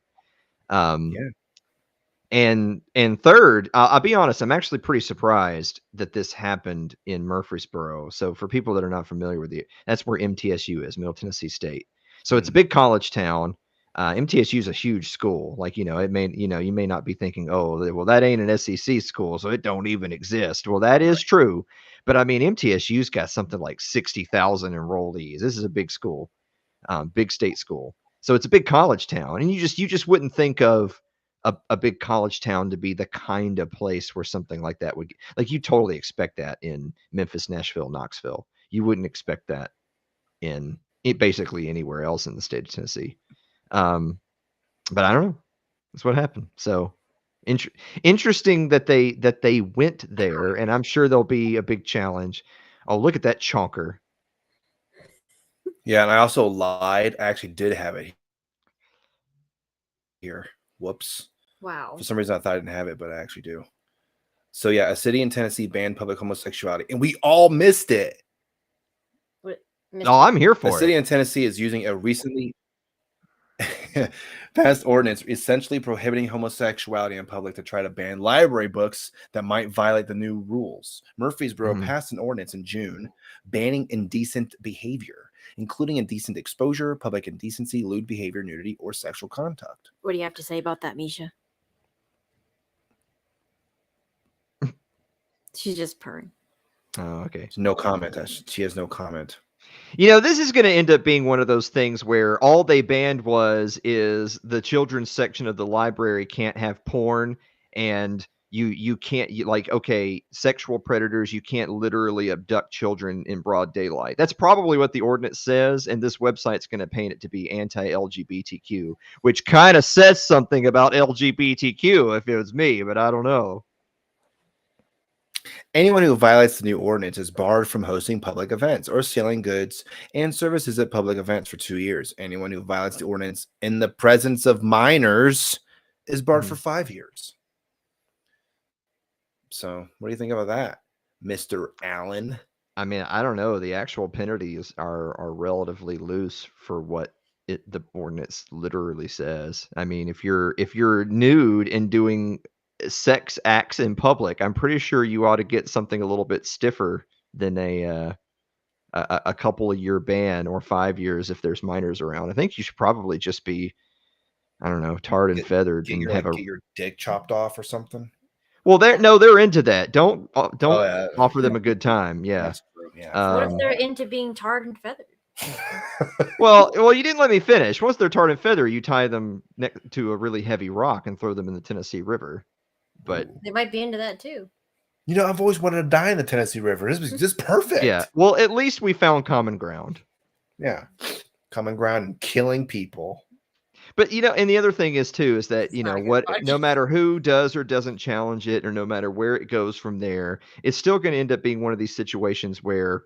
And third, I'll be honest, I'm actually pretty surprised that this happened in Murfreesboro. So for people that are not familiar with it, that's where MTSU is, Middle Tennessee State. So it's a big college town. MTSU is a huge school. Like, it may, you may not be thinking, oh, well, that ain't an SEC school, so it don't even exist. Well, that is true. But I mean, MTSU's got something like 60,000 enrollees. This is a big school, big state school. So it's a big college town. And you just wouldn't think of a big college town to be the kind of place where something like that would, like, you totally expect that in Memphis, Nashville, Knoxville. You wouldn't expect that in basically anywhere else in the state of Tennessee. But I don't know. That's what happened. So interesting that they went there, and I'm sure there'll be a big challenge. Oh, look at that chonker. Yeah, and I also lied. I actually did have it here. Whoops. Wow. For some reason, I thought I didn't have it, but I actually do. So yeah, a city in Tennessee banned public homosexuality, and we all missed it. What, Oh, I'm here A for city it. in Tennessee is using a recently passed ordinance essentially prohibiting homosexuality in public to try to ban library books that might violate the new rules. Murfreesboro passed an ordinance in June banning indecent behavior, including indecent exposure, public indecency, lewd behavior, nudity, or sexual contact. What do you have to say about that, Misha? She's just purring. Oh, okay. No comment. She has no comment. You know, this is going to end up being one of those things where all they banned is the children's section of the library can't have porn, and you can't like, okay, sexual predators, you can't literally abduct children in broad daylight. That's probably what the ordinance says, and this website's going to paint it to be anti-LGBTQ, which kind of says something about LGBTQ if it was me, but I don't know. Anyone who violates the new ordinance is barred from hosting public events or selling goods and services at public events for 2 years. Anyone who violates the ordinance in the presence of minors is barred for 5 years. So, what do you think about that, Mr. Allen? I mean, I don't know. The actual penalties are relatively loose for what the ordinance literally says. I mean, if you're nude and doing sex acts in public, I'm pretty sure you ought to get something a little bit stiffer than a couple of year ban or 5 years if there's minors around. I think you should probably just be, I don't know, tarred and feathered and have get your dick chopped off or something. Well, they're into that. Don't yeah. offer them a good time. Yeah. That's true. Yeah. What if they're into being tarred and feathered? Well, you didn't let me finish. Once they're tarred and feathered, you tie them to a really heavy rock and throw them in the Tennessee River. But they might be into that too. You know, I've always wanted to die in the Tennessee River. This was just perfect. Yeah. Well, at least we found common ground. Yeah. Common ground and killing people. But, you know, and the other thing is that, you know, no matter who does or doesn't challenge it, or no matter where it goes from there, it's still going to end up being one of these situations where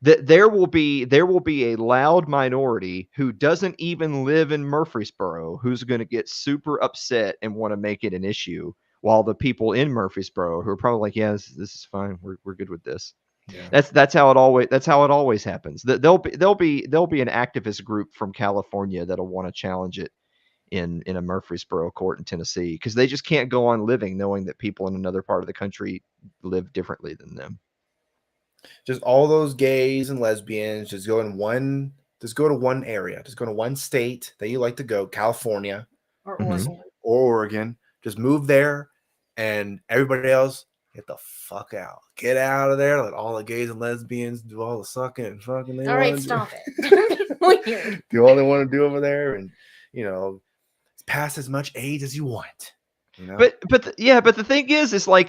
there will be a loud minority who doesn't even live in Murfreesboro who's going to get super upset and want to make it an issue, while the people in Murfreesboro who are probably like, yeah, this is fine, we're good with this. Yeah. That's how it always happens. There'll be an activist group from California that'll want to challenge it in a Murfreesboro court in Tennessee, because they just can't go on living knowing that people in another part of the country live differently than them. Just all those gays and lesbians just go to one area, just go to one state that you like to go, California or Oregon. Just move there, and everybody else get the fuck out. Get out of there. Let all the gays and lesbians do all the sucking and fucking. All right, stop it. Do all they want to do over there, and you know, pass as much AIDS as you want. You know? But the thing is like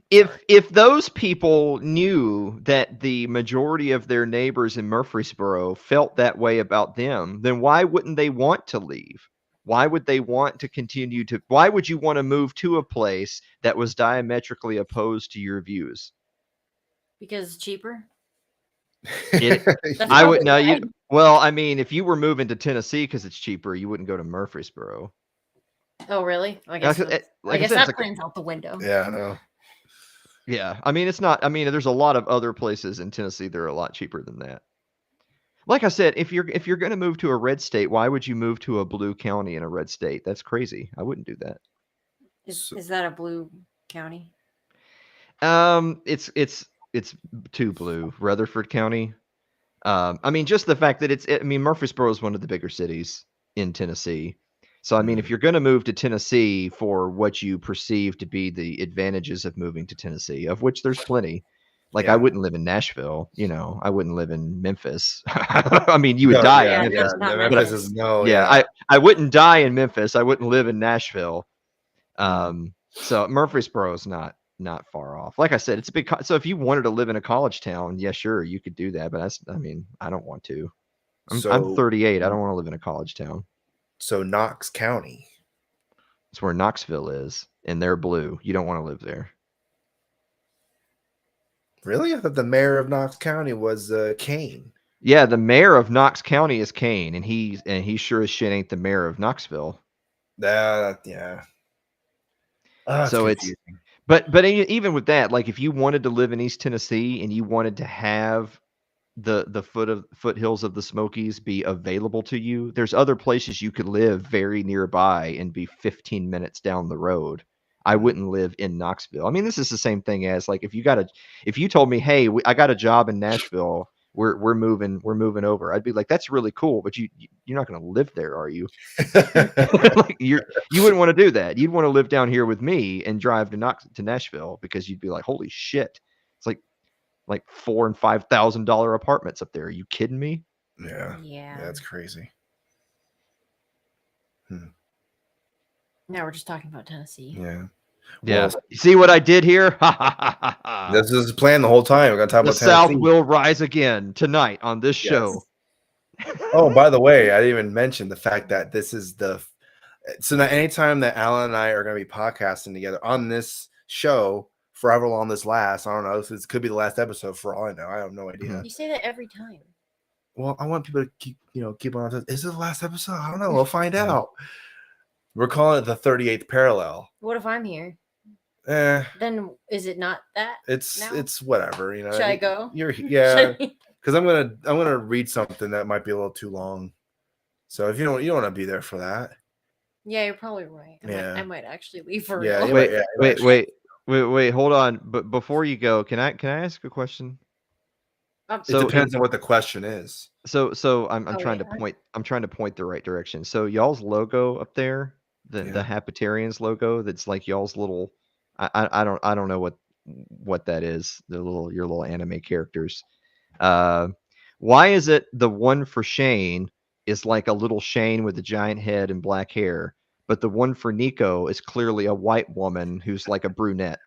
if those people knew that the majority of their neighbors in Murfreesboro felt that way about them, then why wouldn't they want to leave? Why would they want to continue to? Why would you want to move to a place that was diametrically opposed to your views? Because it's cheaper. I would know. Well, I mean, if you were moving to Tennessee because it's cheaper, you wouldn't go to Murfreesboro. Oh, really? I guess that plan's out the window. Yeah, I know. Yeah, I mean, it's not. I mean, there's a lot of other places in Tennessee that are a lot cheaper than that. Like I said, if you're going to move to a red state, why would you move to a blue county in a red state? That's crazy. I wouldn't do that. Is that a blue county? It's too blue. Rutherford County. I mean, just the fact that Murfreesboro is one of the bigger cities in Tennessee. So, I mean, if you're going to move to Tennessee for what you perceive to be the advantages of moving to Tennessee, of which there's plenty. Like, I wouldn't live in Nashville, you know, I wouldn't live in Memphis. I mean, you would die in Memphis. I wouldn't die in Memphis. I wouldn't live in Nashville. So Murfreesboro is not far off. Like I said, it's a big. So if you wanted to live in a college town, yeah, sure, you could do that. But I don't want to. I'm 38. I don't want to live in a college town. So Knox County. It's where Knoxville is, and they're blue. You don't want to live there. Really? I thought the mayor of Knox County was Kane. Yeah, the mayor of Knox County is Kane, and he sure as shit ain't the mayor of Knoxville. Yeah. So it's but even with that, like if you wanted to live in East Tennessee and you wanted to have the foothills of the Smokies be available to you, there's other places you could live very nearby and be 15 minutes down the road. I wouldn't live in Knoxville. I mean, this is the same thing as like if you told me, hey, I got a job in Nashville, we're moving over. I'd be like, that's really cool, but you're not going to live there, are you? Like you wouldn't want to do that. You'd want to live down here with me and drive to Nashville because you'd be like, holy shit, it's like $4,000 and $5,000 apartments up there. Are you kidding me? Yeah. That's crazy. Now we're just talking about Tennessee. Yeah. Yeah. You see what I did here? This is the plan the whole time. We're gonna talk The about South Tennessee. will rise again tonight on this show. Oh, by the way, I didn't even mention the fact that this is so now anytime that Alan and I are going to be podcasting together on this show, for however long this lasts, I don't know. This could be the last episode for all I know. I have no idea. You say that every time. Well, I want people to keep on. Is it the last episode? I don't know. We'll find out. We're calling it the 38th parallel. What if I'm here? Then is it not that? It's whatever, you know. Should I go? Yeah, because I'm gonna read something that might be a little too long. So if you don't want to be there for that. Yeah, you're probably right. I might actually leave for real. Wait, hold on. But before you go, can I ask a question? It depends on what the question is. So I'm trying to point the right direction. So y'all's logo up there, the Hapitarians logo, that's like y'all's little I don't know what that is. Your little anime characters. Why is it the one for Shane is like a little Shane with a giant head and black hair, but the one for Nico is clearly a white woman who's like a brunette?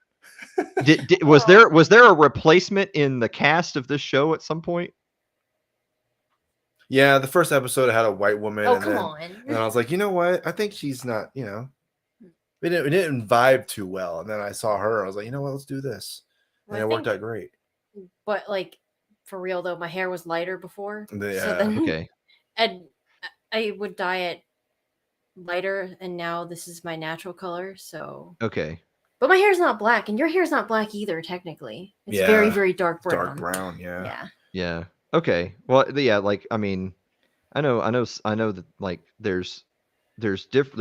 Was there a replacement in the cast of this show at some point? Yeah, the first episode had a white woman. Oh, come on. And I was like, you know what? I think she's not, we didn't vibe too well. And then I saw her. I was like, you know what? Let's do this. And it worked out great. But like, for real though, my hair was lighter before. Yeah. So then, okay. And I would dye it lighter, and now this is my natural color. So okay. But my hair's not black, and your hair's not black either. Technically, it's very, very dark brown. Dark brown, yeah. Yeah. Okay. Well, yeah. Like, I mean, I know that like there's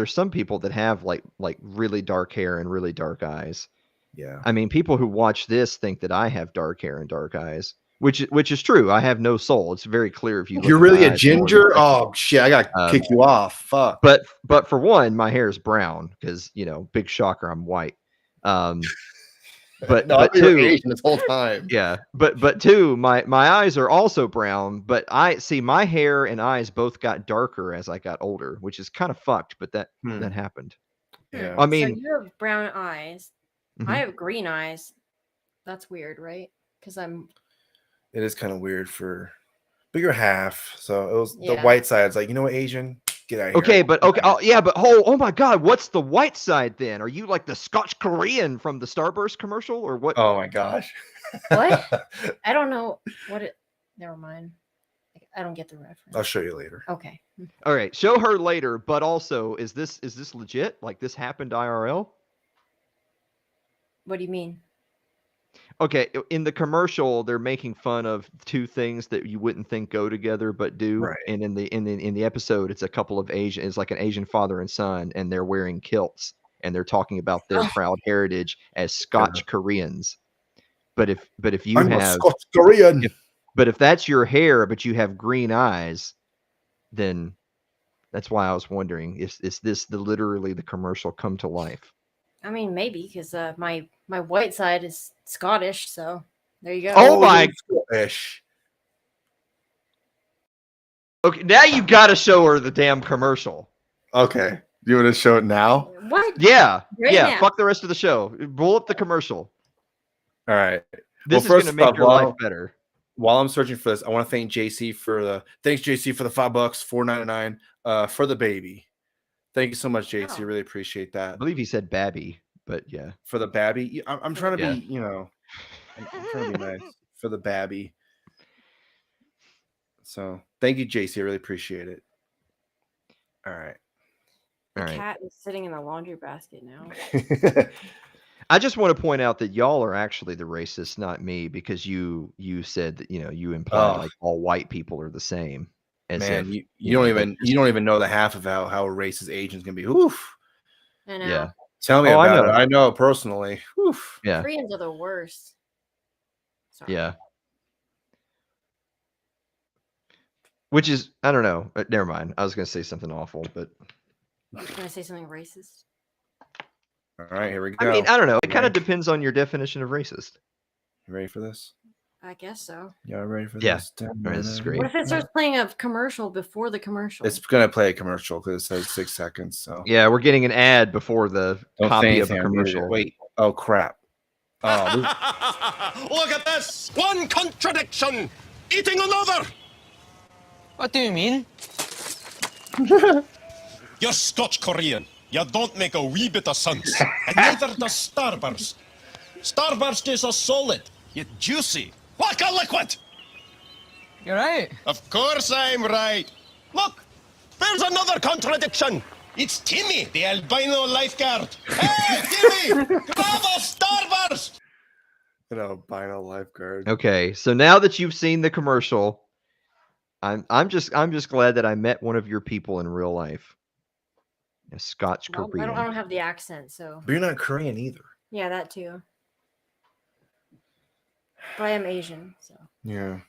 some people that have like really dark hair and really dark eyes. Yeah. I mean, people who watch this think that I have dark hair and dark eyes, which is true. I have no soul. It's very clear if you. You're really a ginger? Oh shit! I gotta kick you off. Fuck. But for one, my hair is brown because big shocker, I'm white. But two, Asian this whole time. Yeah, but two, my eyes are also brown, but I see my hair and eyes both got darker as I got older, which is kind of fucked, but that happened. Yeah. I mean, so you have brown eyes. I have green eyes. That's weird, right? Because it is kind of weird but you're half, so it was the white side's like, you know what, Asian, get out of here. Okay, but okay, oh my God, what's the white side then? Are you like the Scotch Korean from the Starburst commercial, or what? Oh my gosh, what? I don't know what it. Never mind. I don't get the reference. I'll show you later. Okay. All right, show her later. But also, is this legit? Like this happened IRL? What do you mean? Okay, in the commercial, they're making fun of two things that you wouldn't think go together, but do. Right. And in the episode, it's a couple of Asian. It's like an Asian father and son, and they're wearing kilts, and they're talking about their proud heritage as Scotch Koreans. But if you I'm have a Scotch Korean, but if that's your hair, but you have green eyes, then that's why I was wondering: is this literally the commercial come to life? I mean, maybe because my white side is Scottish, so there you go. Oh my Scottish. Okay, now you got to show her the damn commercial. Okay, you want to show it now? What? Yeah, Right yeah. now. Fuck the rest of the show. Roll up the commercial. All right. This is going to make your life better. While I'm searching for this, I want to thank JC for the $5, $4.99 for the baby. Thank you so much, JC. Oh. Really appreciate I that. believe he said Babby, but yeah. For the Babby, I'm trying to Yeah. be, I'm trying to be nice for the Babby. So thank you, JC. I really appreciate it. All right. The All right. cat is sitting in the laundry basket now. I just want to point out that y'all are actually the racists, not me, because you said that you implied like all white people are the same. As Man, if, you don't even know the half of how a racist Asian's gonna be. Oof. I know. Yeah. Tell me Oh, I about know. it. I know it personally. Oof. Yeah. Koreans are the worst. Sorry. Yeah. Which is, I don't know. Never mind. I was going to say something awful, but I was gonna say something racist. All right, here we go. I mean, I don't know. It kind of depends on your definition of racist. You ready for this? I guess so. Y'all ready for Yeah. this? All right, this is great. What if it starts playing a commercial before the commercial? It's gonna play a commercial because it says 6 seconds. So Yeah, we're getting an ad before the don't say copy of a anything. I muted it. commercial. Wait. Oh crap. Oh, Look at this! One contradiction eating another! What do you mean? You're Scotch Korean. You don't make a wee bit of sense. And neither does Starburst. Starburst is a solid, yet juicy, like a liquid. You're right. Of course I'm right. Look, there's another contradiction. It's Timmy, the albino lifeguard. Hey, Timmy, grab a Starburst! an albino lifeguard. Okay, so now that you've seen the commercial, I'm just glad that I met one of your people in real life. A Scotch Well, Korean. I don't have the accent, so But you're not Korean either. yeah, that too. But I am Asian, so. Yeah.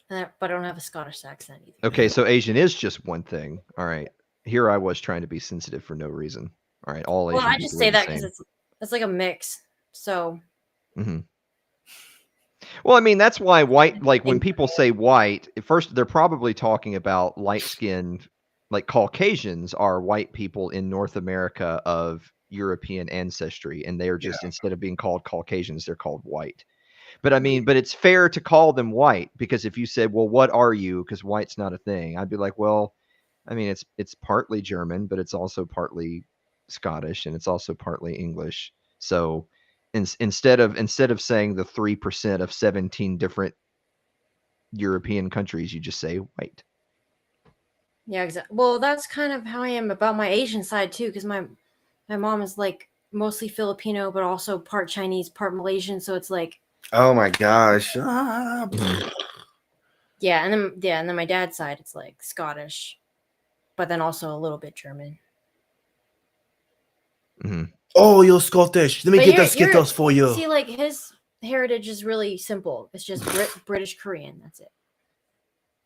But I don't have a Scottish accent either. Okay, so Asian is just one thing. All right. Here I was trying to be sensitive for no reason. All right, all Asian Well, I just people say are the that because same. it's like a mix. So Mhm. Well, I mean, that's why white, like when people say white, at first they're probably talking about light-skinned, like Caucasians are white people in North America of European ancestry, and they are just, instead of being called Caucasians, they're called white. But I mean, but it's fair to call them white, because if you said, well, what are you? Because white's not a thing. I'd be like, well, I mean, it's partly German, but it's also partly Scottish, and it's also partly English. So instead of saying the 3% of 17 different European countries, you just say white. yeah, exactly. Well, that's kind of how I am about my Asian side too, because my mom is like mostly Filipino, but also part Chinese, part Malaysian. So it's like, Oh my gosh. yeah, and then my dad's side, it's like Scottish, but then also a little bit German. Mm-hmm. Oh, you're Scottish. Let me But get the Skittles for you. See, like his heritage is really simple. It's just British Korean. That's it.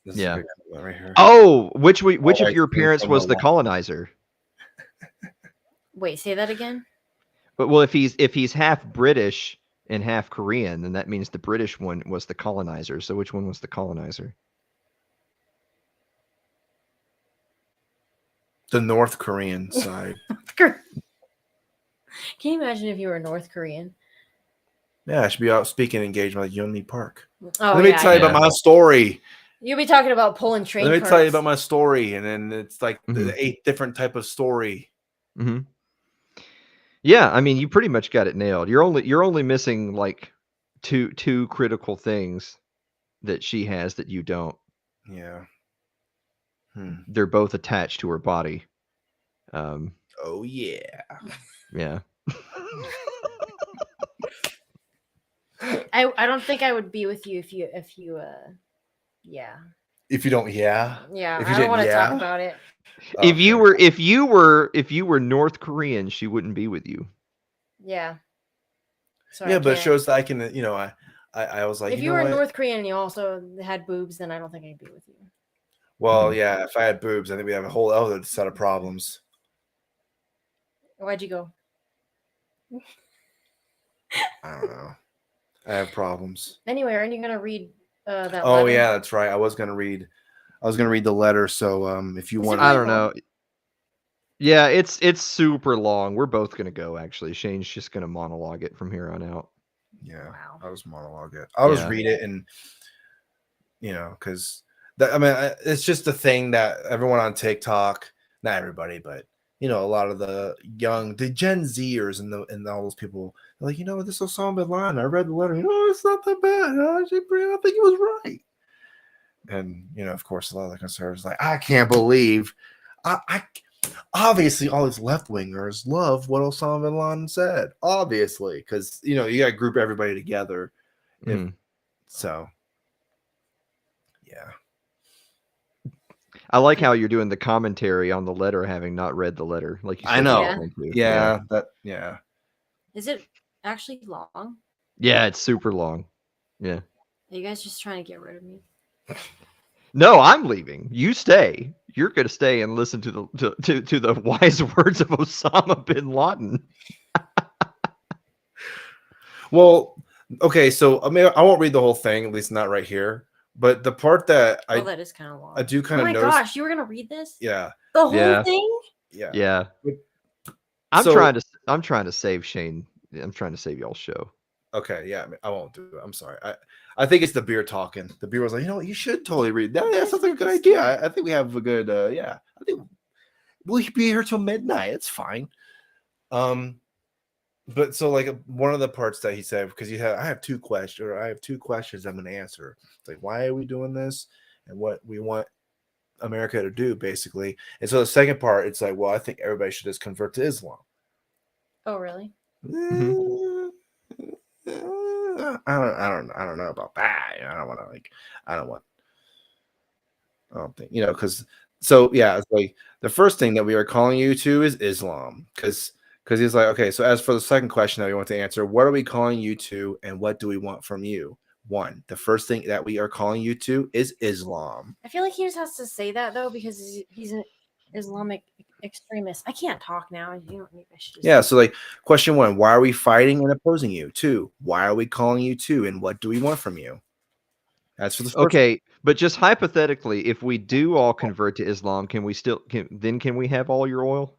This is Yeah. a big one right here. Oh, which of I your think parents I was know the why. colonizer? Wait, say that again. But well, if he's half British and half Korean, then that means the British one was the colonizer. So which one was the colonizer? The North Korean side. Can you imagine if you were North Korean? Yeah, I should be out speaking engagement like Yeonmi Park. Oh, Let me yeah, tell you yeah. about my story. You'll be talking about pulling train Let me carts. tell you about my story, and then it's like Mhm. the 8 different type of story. Mm-hmm. Yeah, I mean, you pretty much got it nailed. You're only missing like two critical things that she has that you don't. Yeah. They're both attached to her body. Oh yeah. Yeah. I don't think I would be with you if you yeah. If you don't, yeah. Yeah, If you I don't didn't, want to yeah. talk about it. If you were North Korean, she wouldn't be with you. Yeah. So Yeah, I but it can't. shows that I can, I was like, If you were North Korean and you also had boobs, then I don't think I'd be with you. Well, yeah, if I had boobs, I think we have a whole other set of problems. Why'd you go? I don't know. I have problems. Anyway, aren't you gonna read that Oh letter? yeah, that's right. I was gonna read the letter. So if you want, I don't know. Yeah, it's super long. We're both gonna go. Actually, Shane's just gonna monologue it from here on out. Yeah, Wow. I'll just monologue it. I'll just read it, and because I mean, it's just the thing that everyone on TikTok, not everybody, but you know, a lot of the Gen Zers and all those people, they're like, you know, this Osama bin Laden. I read the letter. You know, it's not that bad. I think he was right. And you know, of course, a lot of the conservatives are like, I can't believe, I obviously all these left wingers love what Osama bin Laden said, obviously, because you know you got to group everybody together. So, yeah. I like how you're doing the commentary on the letter, having not read the letter. Like you said, I know. Yeah. Yeah, that. Yeah. Is it actually long? Yeah, it's super long. Yeah. Are you guys just trying to get rid of me? No, I'm leaving. You stay. You're going to stay and listen to the wise words of Osama bin Laden. Well, okay, so I mean, I won't read the whole thing, at least not right here. But the part that That is kind of long. I do kind Oh of my notice. gosh, you were gonna read this? Yeah. The whole Yeah. thing? Yeah. Yeah. I'm trying to save Shane. I'm trying to save y'all's show. Okay, yeah, I won't do it. I'm sorry. I think it's the beer talking. The beer was like, you know what, you should totally read that. Yeah, sounds like a good idea. I think we have a good yeah. I think we'll be here till midnight. It's fine. But so like one of the parts that he said, because I have two questions I'm gonna answer. It's like, why are we doing this? And what we want America to do, basically. And so the second part, it's like, well, I think everybody should just convert to Islam. Oh, really? I don't know about that. I don't think, you know, because yeah, it's like the first thing that we are calling you to is Islam, because he's like, okay, so as for the second question that we want to answer, what are we calling you to, and what do we want from you? One, the first thing that we are calling you to is Islam. I feel like he just has to say that though because he's an Islamic extremist. I can't talk now. You don't need. Yeah. So like, question one: why are we fighting and opposing you? Two: why are we calling you to, and what do we want from you? That's for the first. Okay, but just hypothetically, if we do all convert to Islam, can we have all your oil?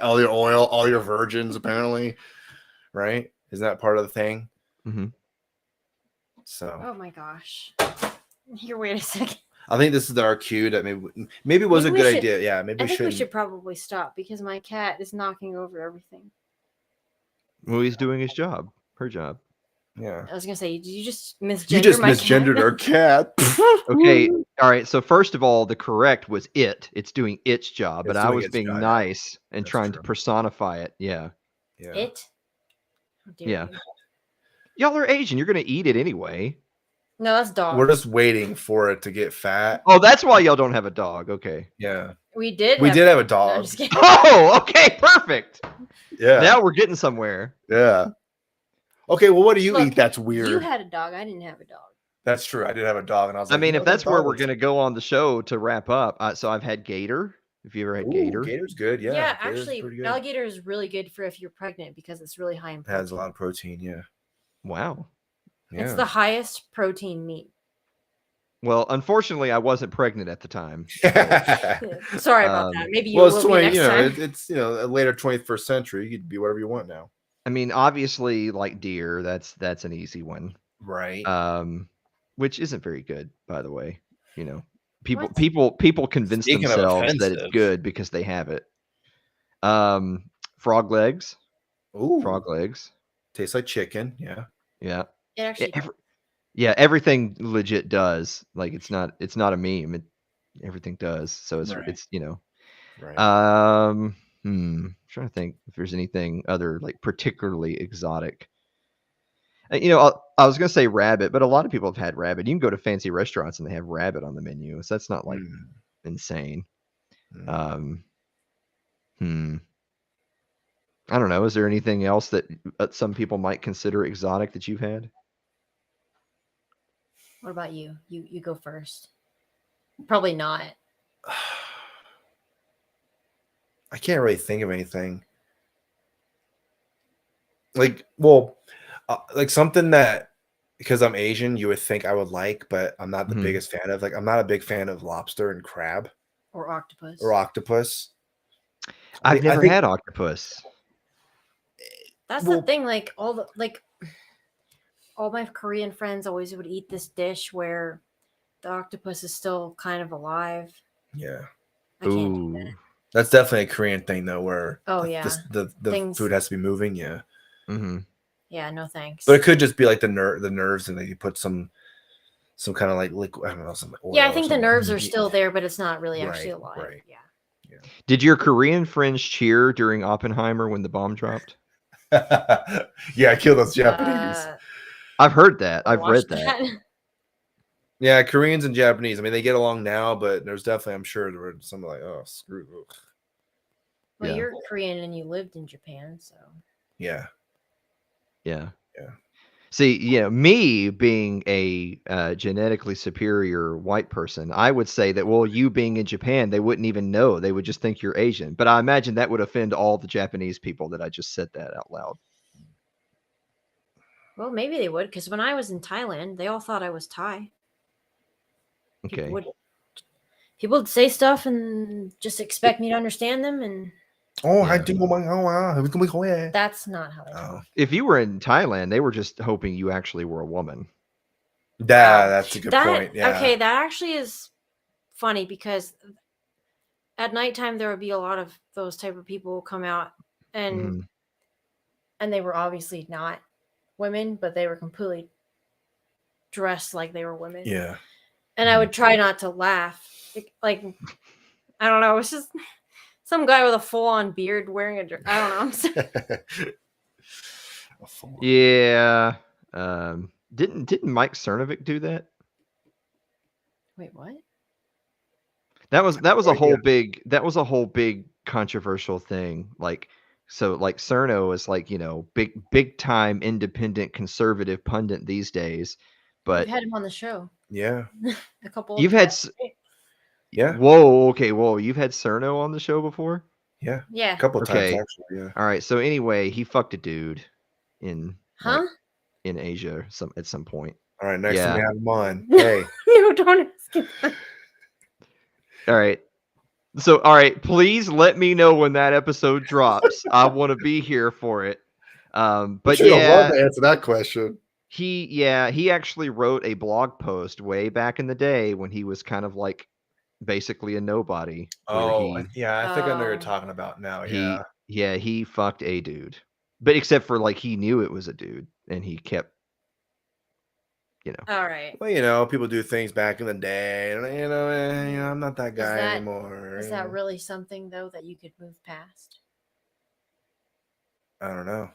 All your oil, all your virgins, apparently, right? Is that part of the thing? Mm-hmm. So. Oh my gosh! Here, wait a second. I think this is our cue that maybe it was a good idea. Yeah, maybe I think we should probably stop because my cat is knocking over everything. Well, he's doing his job, her job. Yeah. I was gonna say, did you just misgender my misgendered our cat. Okay, all right. So first of all, the correct was it. It's doing its job, but I was being nice and trying to personify it. Yeah. Yeah. It. Yeah. Y'all are Asian. You're gonna eat it anyway. No, that's dog. We're just waiting for it to get fat. Oh, that's why y'all don't have a dog. Okay. Yeah. We did have a dog. No, I'm just kidding. Oh, okay, perfect. Yeah. Now we're getting somewhere. Yeah. Okay, well, what do you eat? That's weird. You had a dog. I didn't have a dog. That's true. I did have a dog, and I was like, I mean, if that's where we're gonna go on the show to wrap up, so I've had gator. If you ever had gator, gator's good. Yeah. Yeah, actually, alligator is really good for if you're pregnant because it's really high in protein. It has a lot of protein. Yeah. Wow. Yeah. It's the highest protein meat. Well, unfortunately, I wasn't pregnant at the time. Sorry about that. Maybe you will be next time. It's a later 21st century. You can be whatever you want now. I mean, obviously, like deer, that's an easy one, right? Which isn't very good, by the way. You know, people convince themselves that it's good because they have it. Frog legs. Ooh, frog legs. Tastes like chicken. Yeah. Yeah. It actually. Yeah, everything legit does. Like it's not a meme. Everything does. So it's you know. Right. I'm trying to think if there's anything other like particularly exotic. You know, I was gonna say rabbit, but a lot of people have had rabbit. You can go to fancy restaurants and they have rabbit on the menu, so that's not like insane. I don't know. Is there anything else that some people might consider exotic that you've had? What about you? You go first. Probably not. I can't really think of anything. Like, well, like something that because I'm Asian, you would think I would like, but I'm not the biggest fan of. Like, I'm not a big fan of lobster and crab or octopus. I've never had octopus. That's the thing. Like all my Korean friends always would eat this dish where the octopus is still kind of alive. Yeah. I can't do that. Ooh. That's definitely a Korean thing, though, where Oh, the, yeah. the Things- food has to be moving. Yeah. Mm-hmm. Yeah, no thanks. But it could just be like the nerves, and then you put some kind of like liquid. I don't know, some oil. Yeah, I or think the something. nerves are still there, but it's not really actually Right, alive. right. Yeah. Did your Korean friends cheer during Oppenheimer when the bomb dropped? Yeah, kill those Japanese. I've heard that. I've read Watch that. Yeah, Koreans and Japanese. I mean, they get along now, but there's definitely, I'm sure, there were some like, oh, screw. Ugh. Well, Yeah. you're Korean and you lived in Japan, so. Yeah. Yeah. Yeah. See, me being a genetically superior white person, I would say that, well, you being in Japan, they wouldn't even know. They would just think you're Asian. But I imagine that would offend all the Japanese people that I just said that out loud. Well, maybe they would, because when I was in Thailand, they all thought I was Thai. Okay. People would say stuff and just expect me to understand them, and That's not how they talk. If you were in Thailand, they were just hoping you actually were a woman. Yeah, that's a good That, point. Yeah. Okay, that actually is funny because at nighttime there would be a lot of those type of people come out, and they were obviously not women, but they were completely dressed like they were women. Yeah. And I would try not to laugh. Like, I don't know. It's just some guy with a full-on beard wearing a dress. I don't know. Yeah. Didn't Mike Cernovic do that? Wait, what? That was a whole big controversial thing. Like, so like Cerno is like, big time independent conservative pundit these days. But We've had him on the show. Yeah. A couple. You've had Yeah. Whoa, okay, whoa, you've had Cerno on the show before? Yeah. Yeah. A couple of times Okay. actually. Yeah. All right. So anyway, he fucked a dude in in Asia at some point. All right, next Yeah. time we have him on. Hey. No, don't ask him. All right. So, all right, please let me know when that episode drops. I want to be here for it. But Sure, I'd love yeah, to answer that question. he actually wrote a blog post way back in the day when he was kind of like basically a nobody. Oh, yeah, I think I know what you're talking about now. Yeah. He fucked a dude. But except for like he knew it was a dude and he kept All right. Well, people do things back in the day, and I'm not that guy anymore. Is that really something though that you could move past? I don't know.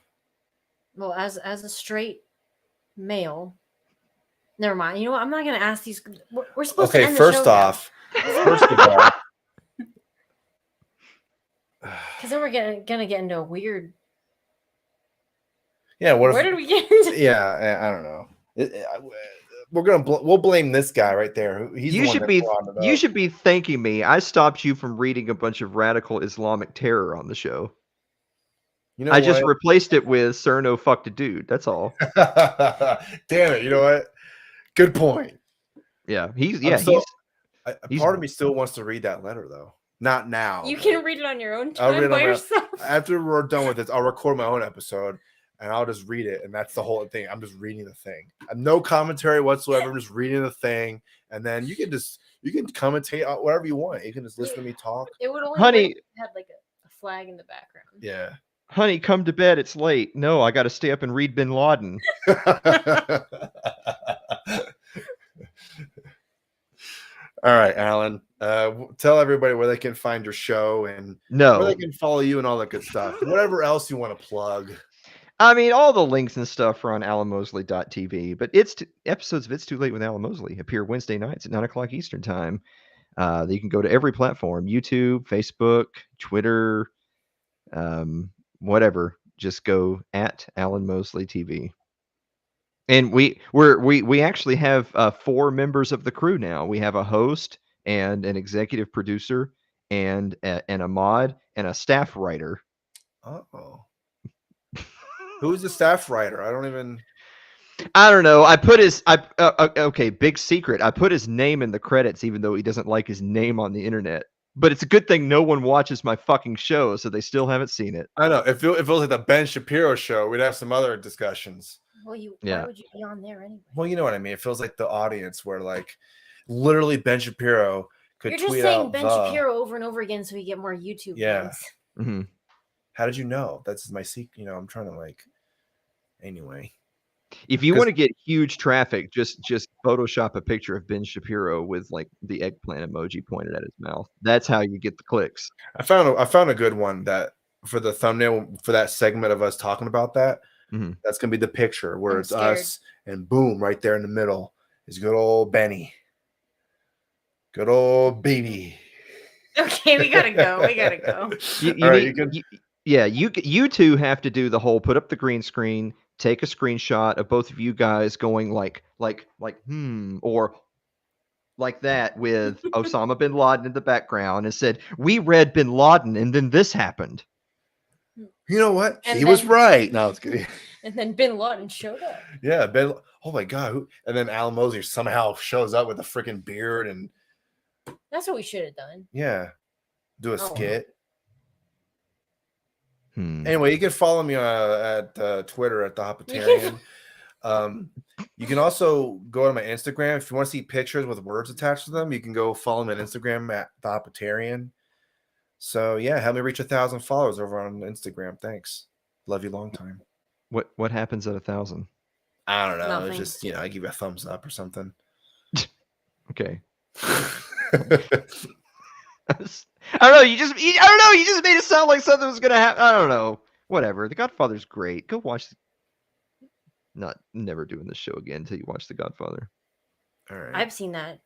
Well, as a straight male, never mind. You know what? I'm not going to ask these. We're supposed to end the first show off, first of all, because then we're gonna get into a weird. yeah. Where did we get into? Yeah, I don't know. We'll blame this guy right there. He's you should be thanking me. I stopped you from reading a bunch of radical Islamic terror on the show. I just replaced it with Cerno fucked a dude. That's all. Damn it! You know what? Good point. Yeah, he's part of me still wants to read that letter though. Not now. You can read it on your own I'll read time it by on yourself. After we're done with this, I'll record my own episode and I'll just read it. And that's the whole thing. I'm just reading the thing. No commentary whatsoever. I'm just reading the thing. And then you can commentate out whatever you want. You can just listen to me talk. It would only Honey, had like a flag in the background. Yeah. Honey, come to bed. It's late. No, I got to stay up and read Bin Laden. All right, Alan. Tell everybody where they can find your show and where they can follow you and all that good stuff. Whatever else you want to plug. I mean, all the links and stuff are on alanmosley.tv, but episodes of It's Too Late with Alan Mosley appear Wednesday nights at 9 o'clock Eastern time. You can go to every platform, YouTube, Facebook, Twitter, whatever. Just go at Alan Mosley TV. And we actually have 4 members of the crew now. We have a host and an executive producer and a mod and a staff writer. Oh. Who's the staff writer? I don't know. I put his okay, big secret. I put his name in the credits even though he doesn't like his name on the internet. But it's a good thing no one watches my fucking show, so they still haven't seen it. I know. If it was like the Ben Shapiro show, we'd have some other discussions. Well, why would you be on there anyway? Well, you know what I mean. It feels like the audience where like literally Ben Shapiro could You're just tweet saying out Ben Shapiro over and over again so we get more YouTube Yeah. views. How did you know? That's my secret. I'm trying to anyway. If you want to get huge traffic, just Photoshop a picture of Ben Shapiro with like the eggplant emoji pointed at his mouth. That's how you get the clicks. I found a good one that for the thumbnail for that segment of us talking about that. That's gonna be the picture where I'm it's scared. us and boom, right there in the middle is good old Benny. Good old baby. Okay, we gotta go. We gotta go. You two have to do the whole put up the green screen, take a screenshot of both of you guys going like or like that with Osama bin Laden in the background and said, "We read bin Laden and then this happened." You know what? And he was then- right. No, it's kidding. And then Bin Laden showed up. Yeah, Ben. Oh my god! And then Alan Mosley somehow shows up with a freaking beard and That's what we should have done. yeah, do a Oh. skit. Anyway, you can follow me at Twitter at the Hoppitarian. You can also go to my Instagram if you want to see pictures with words attached to them. You can go follow me on Instagram at the Hoppitarian. So yeah, help me reach 1,000 followers over on Instagram. Thanks. Love you long time. What happens at 1,000? I don't know. Nothing. It's just I give you a thumbs up or something. Okay. I don't know. You just made it sound like something was gonna happen. I don't know. Whatever. The Godfather's great. Go watch. Never doing this show again until you watch The Godfather. All right. I've seen that.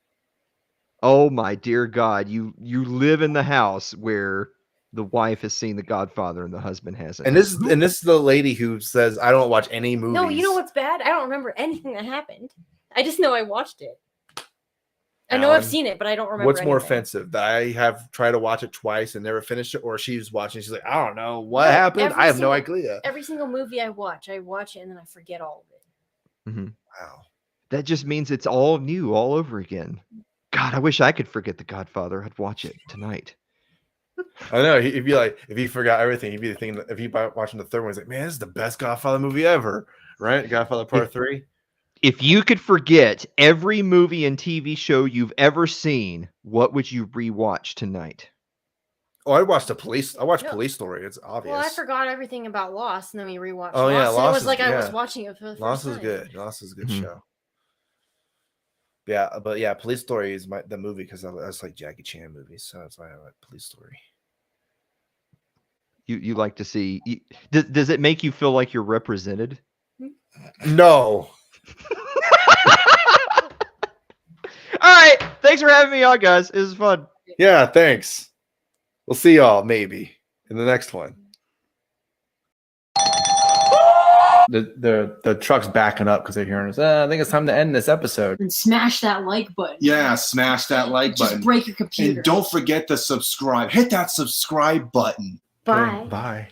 Oh my dear God! You live in the house where the wife has seen The Godfather and the husband hasn't. And this is the lady who says I don't watch any movies. No, you know what's bad? I don't remember anything that happened. I just know I watched it. I know I've Alan, seen it, but I don't remember. What's more anything. offensive? That I have tried to watch it twice and never finished it, or she's watching. She's like, I don't know what No, happened. every I have no single- idea. Every single movie I watch it and then I forget all of it. Wow. That just means it's all new all over again. God, I wish I could forget The Godfather. I'd watch it tonight. I know. He'd be like, if he forgot everything, he'd be thinking that if he watching the third one, he's like, man, this is the best Godfather movie ever, right? Godfather Part 3. If you could forget every movie and TV show you've ever seen, what would you rewatch tonight? Oh, I watched Police No. Police Story. It's obvious. Well, I forgot everything about Lost, and then we rewatched Oh, Lost, yeah, and Lost it was is- like I was yeah. watching it for the first Lost is time. good. Lost is a good Mhm. show. Yeah, but yeah, Police Story is the movie because that's like Jackie Chan movies, so that's why I like Police Story. You like to see? Does it make you feel like you're represented? No. All right. Thanks for having me on, guys. It was fun. Yeah, thanks. We'll see y'all maybe in the next one. The truck's backing up because they're hearing us. I think it's time to end this episode. And smash that like button. Yeah, smash that like Just button. break your computer. And don't forget to subscribe. Hit that subscribe button. Bye. Bye.